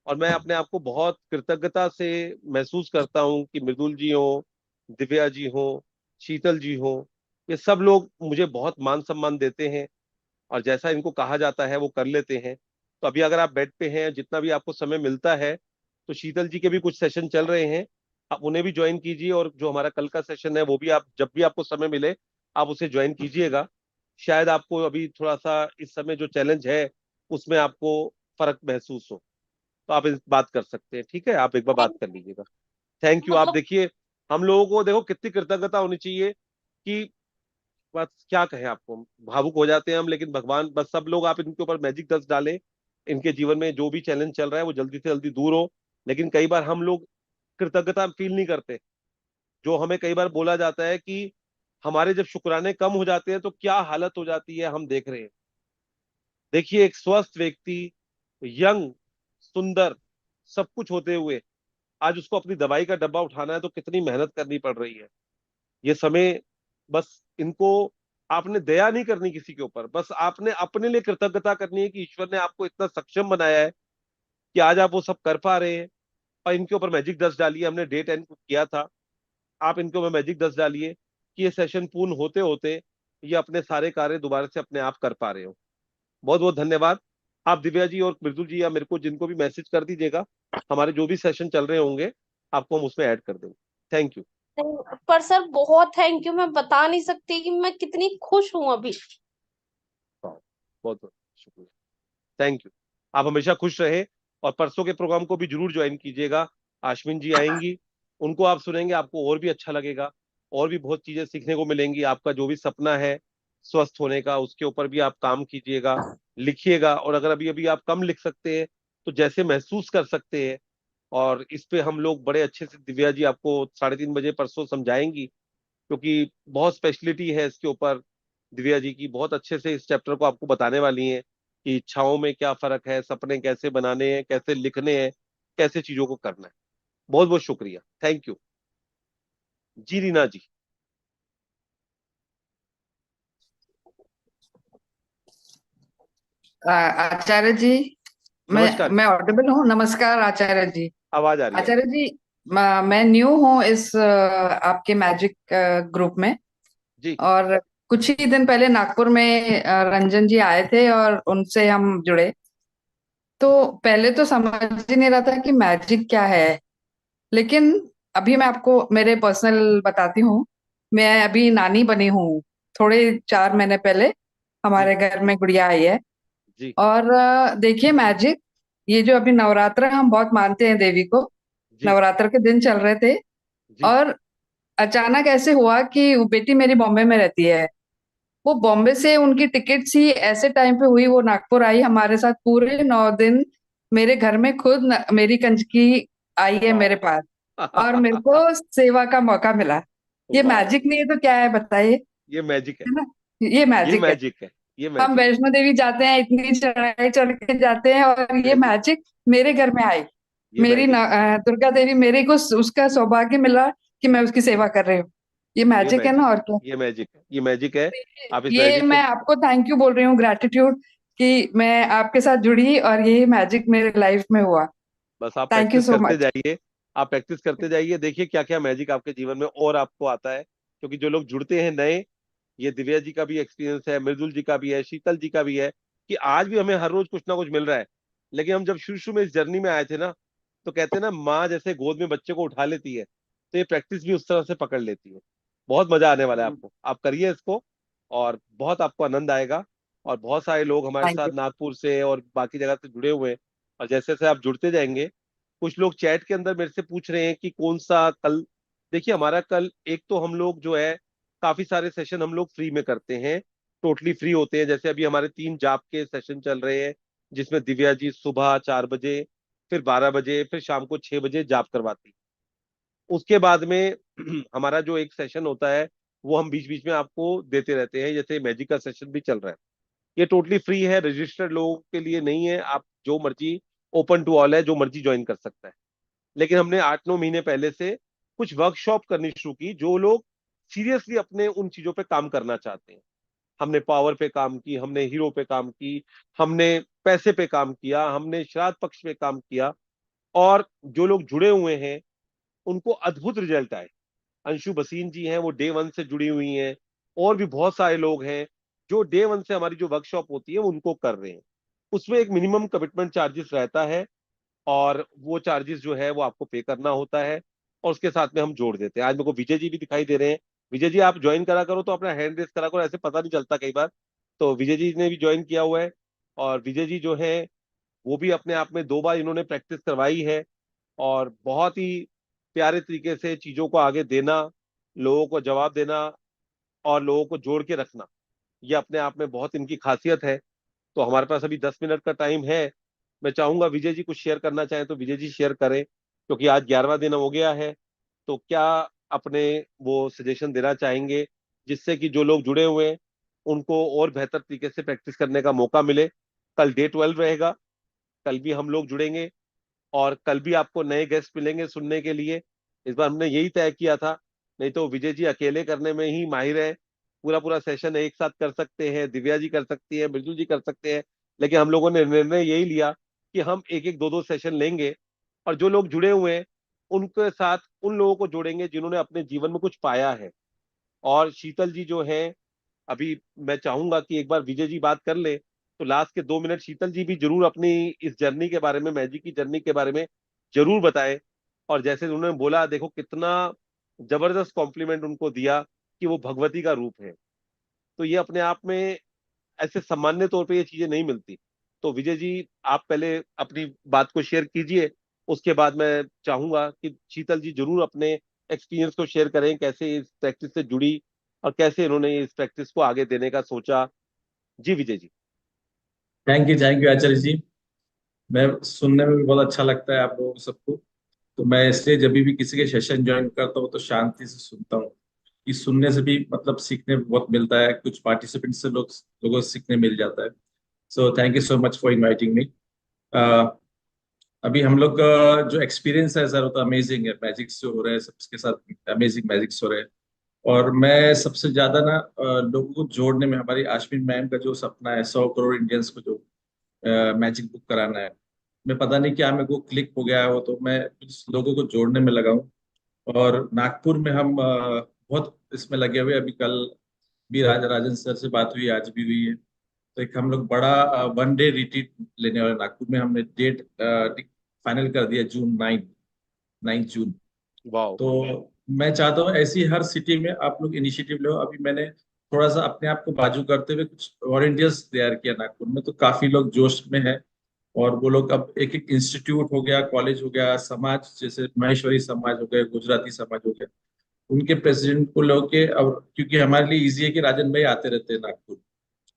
और मैं अपने आप को बहुत कृतज्ञता से महसूस करता हूँ कि मृदुल जी हो, दिव्या जी हो, शीतल जी हो, ये सब लोग मुझे बहुत मान सम्मान देते हैं और जैसा इनको कहा जाता है वो कर लेते हैं। तो अभी अगर आप बेड पे हैं, जितना भी आपको समय मिलता है, तो शीतल जी के भी कुछ सेशन चल रहे हैं, आप उन्हें भी ज्वाइन कीजिए। और जो हमारा कल का सेशन है वो भी आप जब भी आपको समय मिले आप उसे ज्वाइन कीजिएगा। शायद आपको अभी थोड़ा सा इस समय जो चैलेंज है उसमें आपको फर्क महसूस हो, तो आप इस बात कर सकते हैं। ठीक है, आप एक बार बात कर लीजिएगा। Thank you. आप मतलब देखिए, हम लोगों को देखो कितनी कृतज्ञता होनी चाहिए कि बात क्या कहें आपको, भावुक हो जाते हैं हम। लेकिन भगवान, बस सब लोग आप इनके ऊपर मैजिक डस्ट डालें, इनके जीवन में जो भी चैलेंज चल रहा है वो जल्दी से जल्दी दूर हो। लेकिन कई बार हम लोग कृतज्ञता फील नहीं करते। जो हमें कई बार बोला जाता है कि हमारे जब शुक्राने कम हो जाते हैं तो क्या हालत हो जाती है, हम देख रहे हैं। देखिए, एक स्वस्थ व्यक्ति, यंग, सुंदर, सब कुछ होते हुए आज उसको अपनी दवाई का डब्बा उठाना है तो कितनी मेहनत करनी पड़ रही है। ये समय, बस इनको, आपने दया नहीं करनी किसी के ऊपर, बस आपने अपने लिए कृतज्ञता करनी है कि ईश्वर ने आपको इतना सक्षम बनाया है कि आज आप वो सब कर पा रहे हैं। और इनके ऊपर मैजिक डस्ट डालिए, हमने डे 10 को किया था। आप इनके ऊपर मैजिक डस्ट डालिए कि ये सेशन पूर्ण होते होते ये अपने सारे कार्य दोबारा से अपने आप कर पा रहे हो। बहुत बहुत धन्यवाद। आप दिव्या जी और मृदुल जी या मेरे को जिनको भी मैसेज कर दीजिएगा, हमारे जो भी सेशन चल रहे होंगे आपको हम उसमें ऐड कर देंगे। Thank you. पर सर बहुत थैंक यू, मैं बता नहीं सकती कि मैं कितनी खुश हूं अभी। बहुत बहुत शुक्रिया। Thank you. आप हमेशा खुश रहे और परसों के प्रोग्राम को भी जरूर ज्वाइन कीजिएगा। आश्विन जी आएंगी, उनको आप सुनेंगे, आपको और भी अच्छा लगेगा। और भी बहुत चीजें सीखने को मिलेंगी। आपका जो भी सपना है स्वस्थ होने का, उसके ऊपर भी आप काम कीजिएगा, लिखिएगा। और अगर अभी अभी आप कम लिख सकते हैं तो जैसे महसूस कर सकते हैं, और इस पे हम लोग बड़े अच्छे से, दिव्या जी आपको 3:30 बजे परसों समझाएंगी, क्योंकि बहुत स्पेशलिटी है इसके ऊपर। दिव्या जी की बहुत अच्छे से इस चैप्टर को आपको बताने वाली हैं कि इच्छाओं में क्या फर्क है, सपने कैसे बनाने हैं, कैसे लिखने हैं, कैसे चीजों को करना है। बहुत बहुत शुक्रिया। थैंक यू जी। रीना जी। आचार्य जी, नमस्कार जी। मैं ऑडिबल हूँ? नमस्कार आचार्य जी। आवाज आ रही है आचार्य आपकी। जी, मैं न्यू हूँ इस आपके मैजिक ग्रुप में। जी। और कुछ ही दिन पहले नागपुर में रंजन जी आए थे और उनसे हम जुड़े। तो पहले तो समझ ही नहीं रहा था कि मैजिक क्या है। लेकिन अभी मैं आपको मेरे पर्सनल बताती हूँ। मैं अभी नानी बनी हूँ। थोड़े 4 महीने पहले जी। हमारे घर में गुड़िया आई है। जी। और देखिए मैजिक, ये जो अभी नवरात्र हम बहुत मानते हैं देवी को, जी। नवरात्र के दिन चल रहे थे। जी। और अचानक ऐसे हुआ कि वो बेटी मेरी बॉम्बे में रहती है। वो बॉम्बे से उनकी टिकट्स ही ऐसे टाइम पे हुई, वो नागपुर आई हमारे साथ पूरे 9 दिन। मेरे घर में खुद मेरी कंजकी आई है मेरे वाह। पास। और मेरे को सेवा का मौका मिला। ये वाह, मैजिक नहीं है तो क्या है बताइए? ये मैजिक है। है ना? ये ये मैजिक है। मैजिक है। ये हम मैजिक है। वैष्णो देवी जाते हैं, इतनी चढ़ाई चढ़ के जाते हैं, और ये मैजिक। मैजिक मेरे घर में आई। ये मैजिक है। दुर्गा देवी, मेरे को उसका सौभाग्य मिला कि मैं उसकी सेवा कर रही हूँ। ये ये मैजिक है ना, मैजिक और है। क्या? ये मैजिक है। ये मैजिक है। आप इस ये मैजिक मैं को, आपको थैंक यू बोल रही हूँ, ग्रेटिट्यूड, कि मैं आपके साथ जुड़ी और ये मैजिक मेरे लाइफ में हुआ। बस आप थैंक यू प्रैक्टिस सो करते मच। जाइए। आप प्रैक्टिस करते जाइए, देखिए क्या क्या मैजिक आपके जीवन में और आपको आता है। क्योंकि जो लोग जुड़ते हैं नए, ये दिव्या जी का भी एक्सपीरियंस है, मृदुल जी का भी है, शीतल जी का भी है, कि आज भी हमें हर रोज कुछ ना कुछ मिल रहा है। लेकिन हम जब शुरू शुरू में इस जर्नी में आए थे ना, तो कहते हैं ना, माँ जैसे गोद में बच्चे को उठा लेती है, तो ये प्रैक्टिस भी उस तरह से पकड़ लेती है। बहुत मजा आने वाला है आपको, आप करिए इसको, और बहुत आपको आनंद आएगा। और बहुत सारे लोग हमारे थैंक साथ यू। नागपुर से और बाकी जगह से जुड़े हुए हैं। और जैसे जैसे आप जुड़ते जाएंगे, कुछ लोग चैट के अंदर मेरे से पूछ रहे हैं कि कौन सा कल। देखिए, हमारा कल एक तो हम लोग जो है, काफी सारे सेशन हम लोग फ्री में करते हैं, टोटली फ्री होते हैं। जैसे अभी हमारे 3 जाप के सेशन चल रहे हैं, जिसमें दिव्या जी सुबह 4 बजे, फिर 12 बजे, फिर शाम को 6 बजे जाप करवाती। उसके बाद में हमारा जो एक सेशन होता है वो हम बीच बीच में आपको देते रहते हैं, जैसे मैजिक का सेशन भी चल रहा है। ये टोटली फ्री है, रजिस्टर्ड लोगों के लिए नहीं है, आप जो मर्जी, ओपन टू ऑल है, जो मर्जी ज्वाइन कर सकता है। लेकिन हमने 8-9 महीने पहले से कुछ वर्कशॉप करनी शुरू की, जो लोग सीरियसली अपने उन चीजों पे काम करना चाहते हैं। हमने पावर पे काम की, हमने हीरो पे काम की, हमने पैसे पे काम किया, हमने श्राद्ध पक्ष पे काम किया। और जो लोग जुड़े हुए हैं उनको अद्भुत रिजल्ट आए। अंशु बसीन जी हैं, वो डे वन से जुड़ी हुई हैं। और भी बहुत सारे लोग हैं जो डे वन से हमारी जो वर्कशॉप होती है उनको कर रहे हैं। उसमें एक मिनिमम कमिटमेंट चार्जेस रहता है, और वो चार्जेस जो है वो आपको पे करना होता है, और उसके साथ में हम जोड़ देते हैं। आज मेरे को विजय जी भी दिखाई दे रहे हैं। विजय जी, आप ज्वाइन करा करो तो अपना हैंड रेस करा करो, ऐसे पता नहीं चलता कई बार। तो विजय जी ने भी ज्वाइन किया हुआ है। और विजय जी जो है वो भी अपने आप में 2 बार इन्होंने प्रैक्टिस करवाई है, और बहुत ही प्यारे तरीके से चीजों को आगे देना, लोगों को जवाब देना और लोगों को जोड़ के रखना, ये अपने आप में बहुत इनकी खासियत है। तो हमारे पास अभी 10 मिनट का टाइम है। मैं चाहूंगा विजय जी कुछ शेयर करना चाहें तो विजय जी शेयर करें, क्योंकि आज 11वां दिन हो गया है। तो क्या अपने वो सजेशन देना चाहेंगे जिससे कि जो लोग जुड़े हुए हैं उनको और बेहतर तरीके से प्रैक्टिस करने का मौका मिले। कल डे 12 रहेगा, कल भी हम लोग जुड़ेंगे, और कल भी आपको नए गेस्ट मिलेंगे सुनने के लिए। इस बार हमने यही तय किया था, नहीं तो विजय जी अकेले करने में ही माहिर है, पूरा पूरा सेशन एक साथ कर सकते हैं, दिव्या जी कर सकती है, बिरजू जी कर सकते हैं। लेकिन हम लोगों ने निर्णय यही लिया कि हम एक एक दो दो सेशन लेंगे, और जो लोग जुड़े हुए हैं उनके साथ उन लोगों को जोड़ेंगे जिन्होंने अपने जीवन में कुछ पाया है। और शीतल जी जो है, अभी मैं चाहूंगा कि एक बार विजय जी बात कर ले, तो लास्ट के 2 मिनट शीतल जी भी जरूर अपनी इस जर्नी के बारे में, मैजिक की जर्नी के बारे में जरूर बताएं। और जैसे उन्होंने बोला, देखो कितना जबरदस्त कॉम्प्लीमेंट उनको दिया कि वो भगवती का रूप है। तो ये अपने आप में ऐसे सामान्य तौर पे ये चीजें नहीं मिलती। तो विजय जी, आप पहले अपनी बात को शेयर कीजिए, उसके बाद मैं चाहूंगा कि शीतल जी जरूर अपने एक्सपीरियंस को शेयर करें, कैसे इस प्रैक्टिस से जुड़ी और कैसे इन्होंने इस प्रैक्टिस को आगे देने का सोचा। जी विजय जी। थैंक यू आचार्य जी। मैं सुनने में भी बहुत अच्छा लगता है आप लोगों को सबको। तो मैं इसलिए जब भी किसी के सेशन ज्वाइन करता हूँ तो शांति से सुनता हूँ। कि सुनने से भी मतलब सीखने बहुत मिलता है, कुछ पार्टिसिपेंट से लोगों से सीखने मिल जाता है। So thank you so much for inviting me. अभी हम लोग का जो एक्सपीरियंस है सर वो तो अमेजिंग है, मैजिक्स जो हो रहे हैं सबके साथ अमेजिंग मैजिक्स हो रहे हैं। और मैं सबसे ज्यादा ना लोगों को जोड़ने में, हमारी आश्विन मैम का जो सपना है 100 करोड़ इंडियंस को जो मैजिक बुक कराना है, मैं पता नहीं क्या मेरे को क्लिक हो गया है वो, तो मैं कुछ लोगों को जोड़ने में लगा हूँ। और नागपुर में हम बहुत इसमें लगे हुए हैं। अभी कल भी राजन सर से बात हुई, आज भी हुई है। तो एक हम लोग बड़ा 1 डे रिट्रीट लेने वाले नागपुर में, हमने डेट फाइनल कर दिया, जून 9 जून। वाह। तो मैं चाहता हूँ ऐसी हर सिटी में आप लोग इनिशिएटिव लो। अभी मैंने थोड़ा सा अपने आप को बाजू करते हुए कुछ वॉलंटियर्स तैयार किया नागपुर में, तो काफी लोग जोश में है। और वो लोग अब एक एक इंस्टीट्यूट हो गया, कॉलेज हो गया, समाज जैसे महेश्वरी समाज हो गए, गुजराती समाज हो गया, उनके प्रेसिडेंट को लोग अब, क्योंकि हमारे लिए इजी है कि राजन भाई आते रहते हैं नागपुर,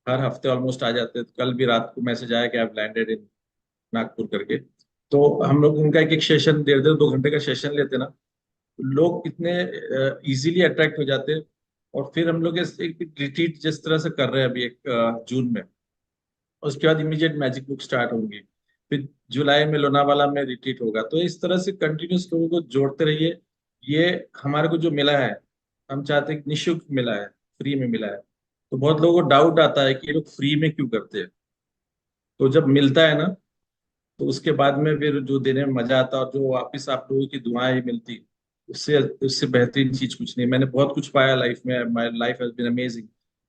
हर हफ्ते ऑलमोस्ट आ जाते हैं। तो कल भी रात को मैसेज आया कि आप लैंडेड इन नागपुर करके। तो हम लोग उनका एक एक सेशन 1.5-2 घंटे का सेशन लेते ना, लोग इतने इजीली अट्रैक्ट हो जाते हैं। और फिर हम लोग एक रिट्रीट जिस तरह से कर रहे हैं अभी एक जून में, उसके बाद इमीडिएट मैजिक बुक स्टार्ट होंगी। फिर जुलाई में लोनावाला में रिट्रीट होगा। तो इस तरह से कंटिन्यूस लोगों को जोड़ते रहिए। ये हमारे को जो मिला है, हम चाहते हैं कि निःशुल्क मिला है, फ्री में मिला है। तो बहुत लोगों को डाउट आता है कि ये लोग फ्री में क्यों करते हैं। तो जब मिलता है ना, तो उसके बाद में फिर जो देने में मजा आता है, और जो वापिस आप लोगों की दुआएं मिलती, उससे उससे बेहतरीन चीज कुछ नहीं। मैंने बहुत कुछ पाया लाइफ में, my life has been amazing,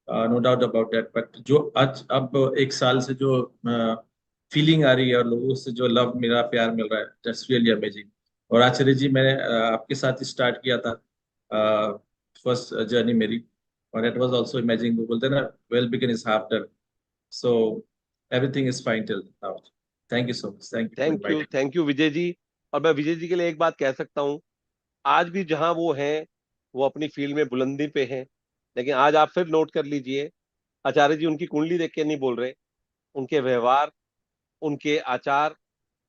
no doubt about that. But जो आज अब 1 साल से जो फीलिंग आ रही है और लोगों से जो लव मेरा प्यार मिल रहा है, दैट्स रियली अमेजिंग। और आचार्य जी, मैंने आपके साथ स्टार्ट किया था फर्स्ट जर्नी मेरी, और इट वाज आल्सो अमेजिंग। वो बोलते हैं ना, well begun is half done. So everything is fine till now. Thank you so much, thank you for inviting. Thank you Vijay ji. और मैं विजय जी के लिए एक बात कह सकता हूँ, आज भी जहां वो हैं वो अपनी फील्ड में बुलंदी पे हैं। लेकिन आज आप फिर नोट कर लीजिए, आचार्य जी उनकी कुंडली देख के नहीं बोल रहे, उनके व्यवहार, उनके आचार,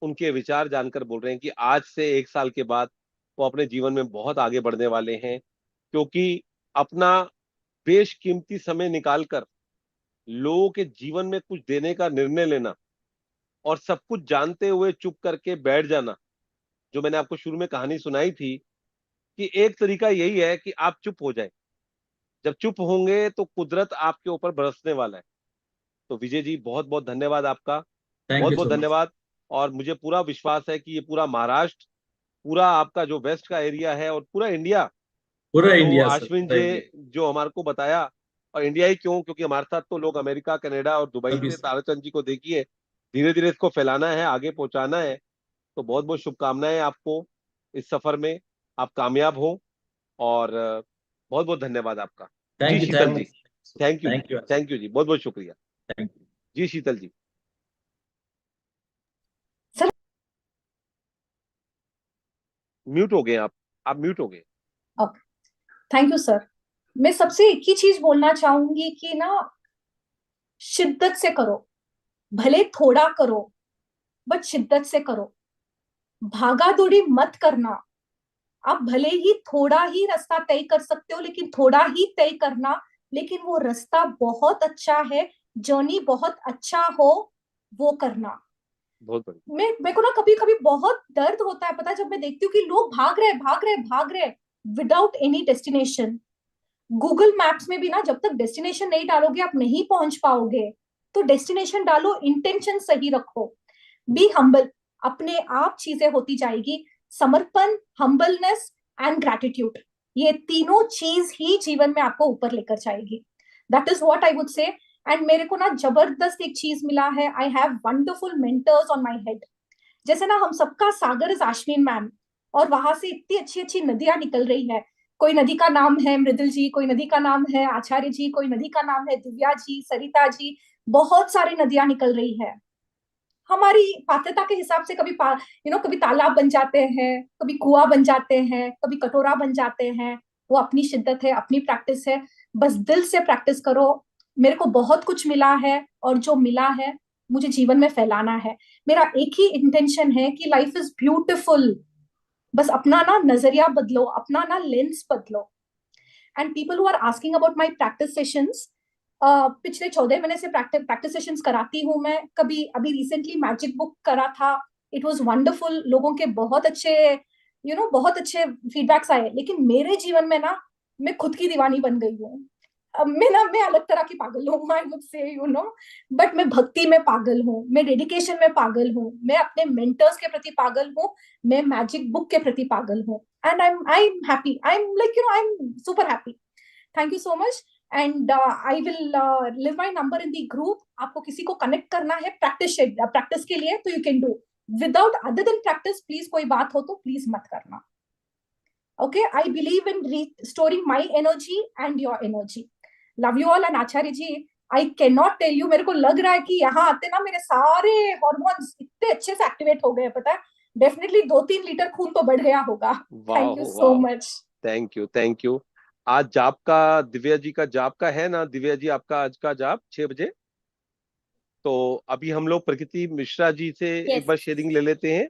उनके विचार जानकर बोल रहे हैं कि आज से 1 साल के बाद वो अपने जीवन में बहुत आगे बढ़ने वाले हैं, क्योंकि अपना बेशकीमती समय निकालकर लोगों के जीवन में कुछ देने का निर्णय लेना और सब कुछ जानते हुए चुप करके बैठ जाना, जो मैंने आपको शुरू में कहानी सुनाई थी कि एक तरीका यही है कि आप चुप हो जाएं। जब चुप होंगे तो कुदरत आपके ऊपर बरसने वाला है। तो विजय जी, बहुत बहुत धन्यवाद आपका, थैंक बहुत यू बहुत सो मच। धन्यवाद। और मुझे पूरा विश्वास है कि ये पूरा महाराष्ट्र, पूरा आपका जो वेस्ट का एरिया है और पूरा इंडिया, पूरा जो इंडिया सर, आश्विन पूरा जी इंडिया। जो हमारे को बताया, और इंडिया ही क्यों, क्योंकि हमारे साथ तो लोग अमेरिका, कनाडा और दुबई सभी से, ताराचंद जी को देखिए, धीरे धीरे इसको फैलाना है, आगे पहुंचाना है। तो बहुत बहुत शुभकामनाएं आपको इस सफर में, आप कामयाब हो। और बहुत बहुत धन्यवाद आपका। जी thank you, Sheetal ji, thank you ji, thank you. Thank you जी, बहुत बहुत शुक्रिया। Thank you. जी शीतल जी। सर म्यूट हो गए आप म्यूट हो गए। Okay, thank you sir. मैं सबसे एक ही चीज बोलना चाहूंगी कि ना, शिद्दत से करो, भले थोड़ा करो बट शिद्दत से करो। भागा दौड़ी मत करना। आप भले ही थोड़ा ही रास्ता तय कर सकते हो, लेकिन थोड़ा ही तय करना, लेकिन वो रास्ता बहुत अच्छा है, जर्नी बहुत अच्छा हो, वो करना। बहुत बढ़िया। मेरे को ना कभी कभी बहुत दर्द होता है, पता है, जब मैं देखती हूँ कि लोग भाग रहे without any destination. Google maps में भी ना, जब तक डेस्टिनेशन नहीं डालोगे आप नहीं पहुंच पाओगे। तो डेस्टिनेशन डालो, इंटेंशन सही रखो, बी हम्बल, अपने आप चीजें होती जाएगी। समर्पण, हम्बलनेस एंड ग्रैटिट्यूड, ये तीनों चीज ही जीवन में आपको ऊपर लेकर जाएगी। That is what I would say. And मेरे को ना जबरदस्त एक चीज मिला है, I have wonderful mentors on my head. जैसे ना हम सबका सागर इज आश्विन मैम, और वहां से इतनी अच्छी अच्छी नदियां निकल रही है। कोई नदी का नाम है मृदुल जी, कोई नदी का नाम है आचार्य जी, कोई नदी का नाम है दिव्या जी, सरिता जी, बहुत सारी नदियां निकल रही है। हमारी पात्रता के हिसाब से कभी कभी तालाब बन जाते हैं, कभी कुआं बन जाते हैं, कभी कटोरा बन जाते हैं। वो अपनी शिद्दत है, अपनी प्रैक्टिस है। बस दिल से प्रैक्टिस करो। मेरे को बहुत कुछ मिला है, और जो मिला है मुझे जीवन में फैलाना है। मेरा एक ही इंटेंशन है कि लाइफ इज ब्यूटिफुल। बस अपना ना नजरिया बदलो, अपना ना लेंस बदलो। And people who are asking about my practice sessions, पिछले 14 महीने से प्रैक्टिस सेशंस कराती हूँ मैं। कभी अभी रिसेंटली मैजिक बुक करा था, इट वाज वंडरफुल। लोगों के बहुत अच्छे बहुत अच्छे फीडबैक्स आए। लेकिन मेरे जीवन में ना, मैं खुद की दीवानी बन गई हूँ। मैं अलग तरह की पागल हूँ, आई वुड से, बट मैं भक्ति में पागल हूँ, मैं डेडिकेशन में पागल हूँ, मैं अपने मेंटर्स के प्रति पागल हूँ, मैं मैजिक बुक के प्रति पागल हूँ। And I am happy, I am like I am super happy. Thank you so much. And I will live my number in the group. आपको किसी को कनेक्ट करना है प्रैक्टिस के लिए, तो you can do. Without other than practice, please कोई बात हो तो प्लीज मत करना। Okay, I believe in restoring my energy and your energy. Love you all. And Acharya ji, I can not tell you, मेरे को लग रहा है कि यहाँ आते ना मेरे सारे हॉर्मोन्स इतने अच्छे से एक्टिवेट हो गए, पता है। डेफिनेटली 2-3 लीटर खून तो बढ़ गया होगा। थैंक यू सो वाह, much. Thank you, thank you. आज जाप का, दिव्या जी का जाप का है ना, दिव्या जी आपका आज का जाप 6 बजे। तो अभी हम लोग प्रकृति मिश्रा जी से एक बार शेयरिंग ले लेते हैं,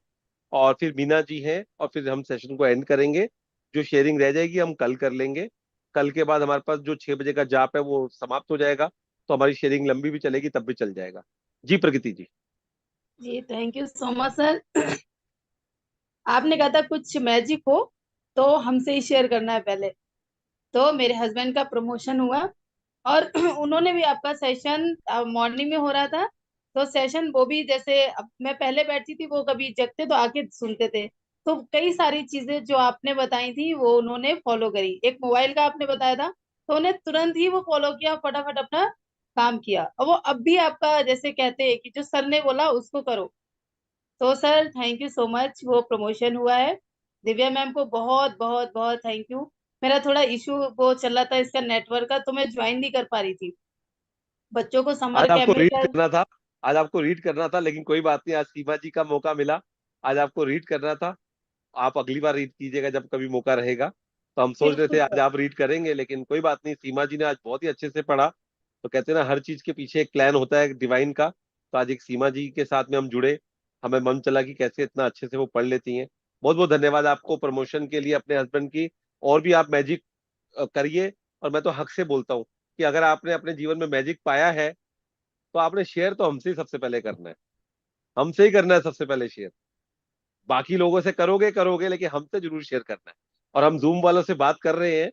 और फिर मीना जी हैं, और फिर हम सेशन को एंड करेंगे। जो शेयरिंग रह जाएगी हम कल कर लेंगे। कल के बाद हमारे पास जो 6 बजे का जाप है वो समाप्त हो जाएगा, तो हमारी शेयरिंग लंबी भी चलेगी, तब भी चल जाएगा। जी प्रकृति जी। जी thank you so much sir. आपने कहा था कुछ मैजिक हो तो हमसे ही शेयर करना है पहले। तो मेरे हस्बैंड का प्रमोशन हुआ, और उन्होंने भी आपका सेशन मॉर्निंग में हो रहा था। तो सेशन वो भी, जैसे अब मैं पहले बैठती थी, वो कभी जगते तो आके सुनते थे। तो कई सारी चीजें जो आपने बताई थी वो उन्होंने फॉलो करी। एक मोबाइल का आपने बताया था, तो उन्हें तुरंत ही वो फॉलो किया, फटाफट अपना काम किया। और वो अब भी आपका, जैसे कहते हैं कि जो सर ने बोला उसको करो। तो sir thank you so much, वो प्रमोशन हुआ है। दिव्या मैम को बहुत बहुत बहुत थैंक यू। मेरा थोड़ा इशू वो चल रहा था इसका नेटवर्क का, तो मैं ज्वाइन नहीं कर पा रही थी। बच्चों को समर आज आपको कैंप में रीड करना था, आज आपको रीड करना था, लेकिन कोई बात नहीं, आज सीमा जी का मौका मिला। आज आपको रीड करना था। आप अगली बार रीड कीजिएगा जब कभी मौका रहेगा। तो हम सोच रहे थे बिल्कुल आज सर। आप रीड करेंगे, लेकिन कोई बात नहीं, सीमा जी ने आज बहुत ही अच्छे से पढ़ा। तो कहते हैं ना, हर चीज के पीछे एक प्लान होता है डिवाइन का। तो आज एक सीमा जी के साथ में हम जुड़े, हमें मन चला कि कैसे इतना अच्छे से वो पढ़ लेती हैं। बहुत बहुत धन्यवाद आपको प्रमोशन के लिए अपने हस्बैंड की। और भी आप मैजिक करिए। और मैं तो हक से बोलता हूँ कि अगर आपने अपने जीवन में मैजिक पाया है तो आपने शेयर तो हमसे ही सबसे पहले करना है। हमसे ही करना है सबसे पहले शेयर। बाकी लोगों से करोगे करोगे, लेकिन हमसे जरूर शेयर करना है। और हम जूम वालों से बात कर रहे हैं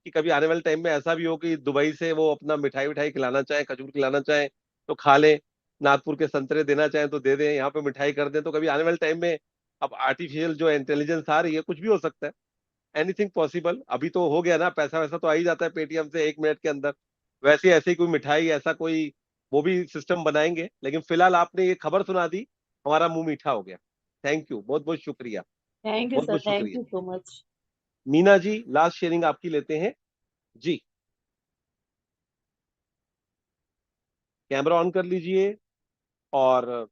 कि कभी आने वाले टाइम में ऐसा भी हो कि दुबई से वो अपना मिठाई विठाई खिलाना चाहे, खजूर खिलाना चाहे तो खा लें, नागपुर के संतरे देना चाहें तो दे दें, यहाँ पे मिठाई कर दें। तो कभी आने वाले टाइम में अब आर्टिफिशियल जो इंटेलिजेंस आ रही है, कुछ भी हो सकता है। Anything possible. अभी तो हो गया ना, पैसा वैसा तो आ ही जाता है पेटीएम से 1 मिनट के अंदर। वैसे ऐसे ही कोई मिठाई ऐसा कोई वो भी सिस्टम बनाएंगे। लेकिन फिलहाल आपने ये खबर सुना दी, हमारा मुंह मीठा हो गया। थैंक यू, बहुत बहुत शुक्रिया। थैंक यू बहुत सर, बहुत थैंक शुक्रिया। You so much. Meena ji, last sharing आपकी लेते हैं जी। कैमरा ऑन कर लीजिए और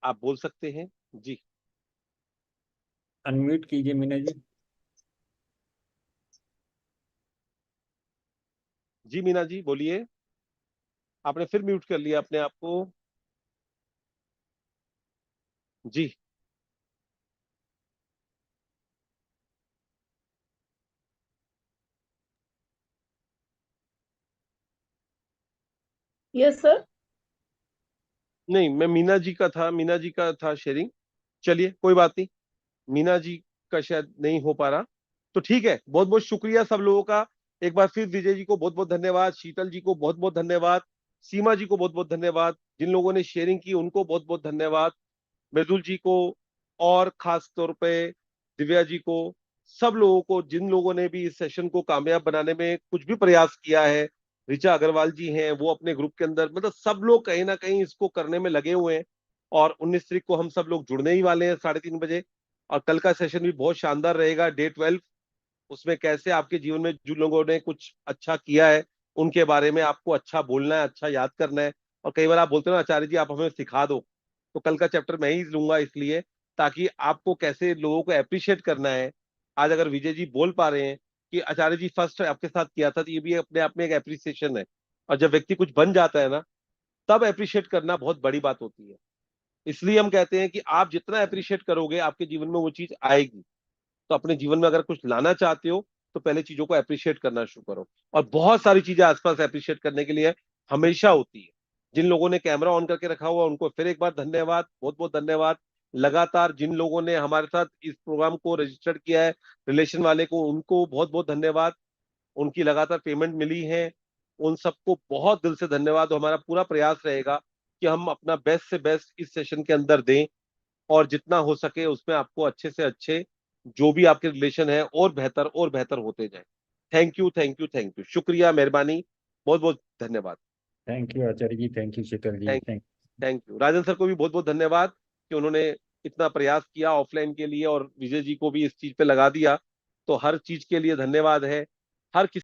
आप बोल सकते हैं जी। अनम्यूट कीजिए मीना जी। जी मीना जी बोलिए। आपने फिर म्यूट कर लिया अपने आप को जी। Yes sir. नहीं, मैं मीना जी का था शेयरिंग। चलिए कोई बात नहीं, मीना जी का शायद नहीं हो पा रहा। तो ठीक है, बहुत बहुत शुक्रिया सब लोगों का। एक बार फिर विजय जी को बहुत बहुत धन्यवाद, शीतल जी को बहुत बहुत धन्यवाद, सीमा जी को बहुत बहुत धन्यवाद, जिन लोगों ने शेयरिंग की उनको बहुत बहुत धन्यवाद, मृदुल जी को, और खास तौर पे दिव्या जी को। सब लोगों को जिन लोगों ने भी इस सेशन को कामयाब बनाने में कुछ भी प्रयास किया है। ऋचा अग्रवाल जी हैं, वो अपने ग्रुप के अंदर, मतलब सब लोग कहीं ना कहीं इसको करने में लगे हुए हैं। और 19 तारीख को हम सब लोग जुड़ने ही वाले हैं 3:30 बजे। और कल का सेशन भी बहुत शानदार रहेगा, डे 12। उसमें कैसे आपके जीवन में जिन लोगों ने कुछ अच्छा किया है उनके बारे में आपको अच्छा बोलना है, अच्छा याद करना है। और कई बार आप बोलते हो ना आचार्य जी आप हमें सिखा दो, तो कल का चैप्टर मैं ही लूंगा, इसलिए ताकि आपको कैसे लोगों को अप्रिशिएट करना है। आज अगर विजय जी बोल पा रहे हैं कि आचार्य जी फर्स्ट आपके साथ किया था, तो ये भी अपने आप में एक अप्रिसिएशन है। और जब व्यक्ति कुछ बन जाता है ना, तब अप्रिशिएट करना बहुत बड़ी बात होती है। इसलिए हम कहते हैं कि आप जितना अप्रिशिएट करोगे आपके जीवन में वो चीज आएगी। तो अपने जीवन में अगर कुछ लाना चाहते हो तो पहले चीजों को अप्रिशिएट करना शुरू करो। और बहुत सारी चीजें आसपास अप्रिशिएट करने के लिए हमेशा होती है। जिन लोगों ने कैमरा ऑन करके रखा हुआ उनको फिर एक बार धन्यवाद, बहुत बहुत धन्यवाद। लगातार जिन लोगों ने हमारे साथ इस प्रोग्राम को रजिस्टर्ड किया है, रिलेशन वाले को, उनको बहुत बहुत धन्यवाद। उनकी लगातार पेमेंट मिली है, उन सबको बहुत दिल से धन्यवाद। हमारा पूरा प्रयास रहेगा कि हम अपना बेस्ट से बेस्ट इस सेशन के अंदर दें, और जितना हो सके उसमें आपको अच्छे से अच्छे जो भी आपके रिलेशन है और बेहतर होते जाए। Thank you, thank you, thank you, शुक्रिया, मेहरबानी, बहुत बहुत धन्यवाद। Thank you Acharya ji, thank you Sheetal ji, thank thank thank you. Rajan sir को भी बहुत बहुत धन्यवाद कि उन्होंने इतना प्रयास किया ऑफलाइन के लिए, और विजय जी को भी इस चीज पे लगा दिया। तो हर चीज के लिए धन्यवाद है। हर किसी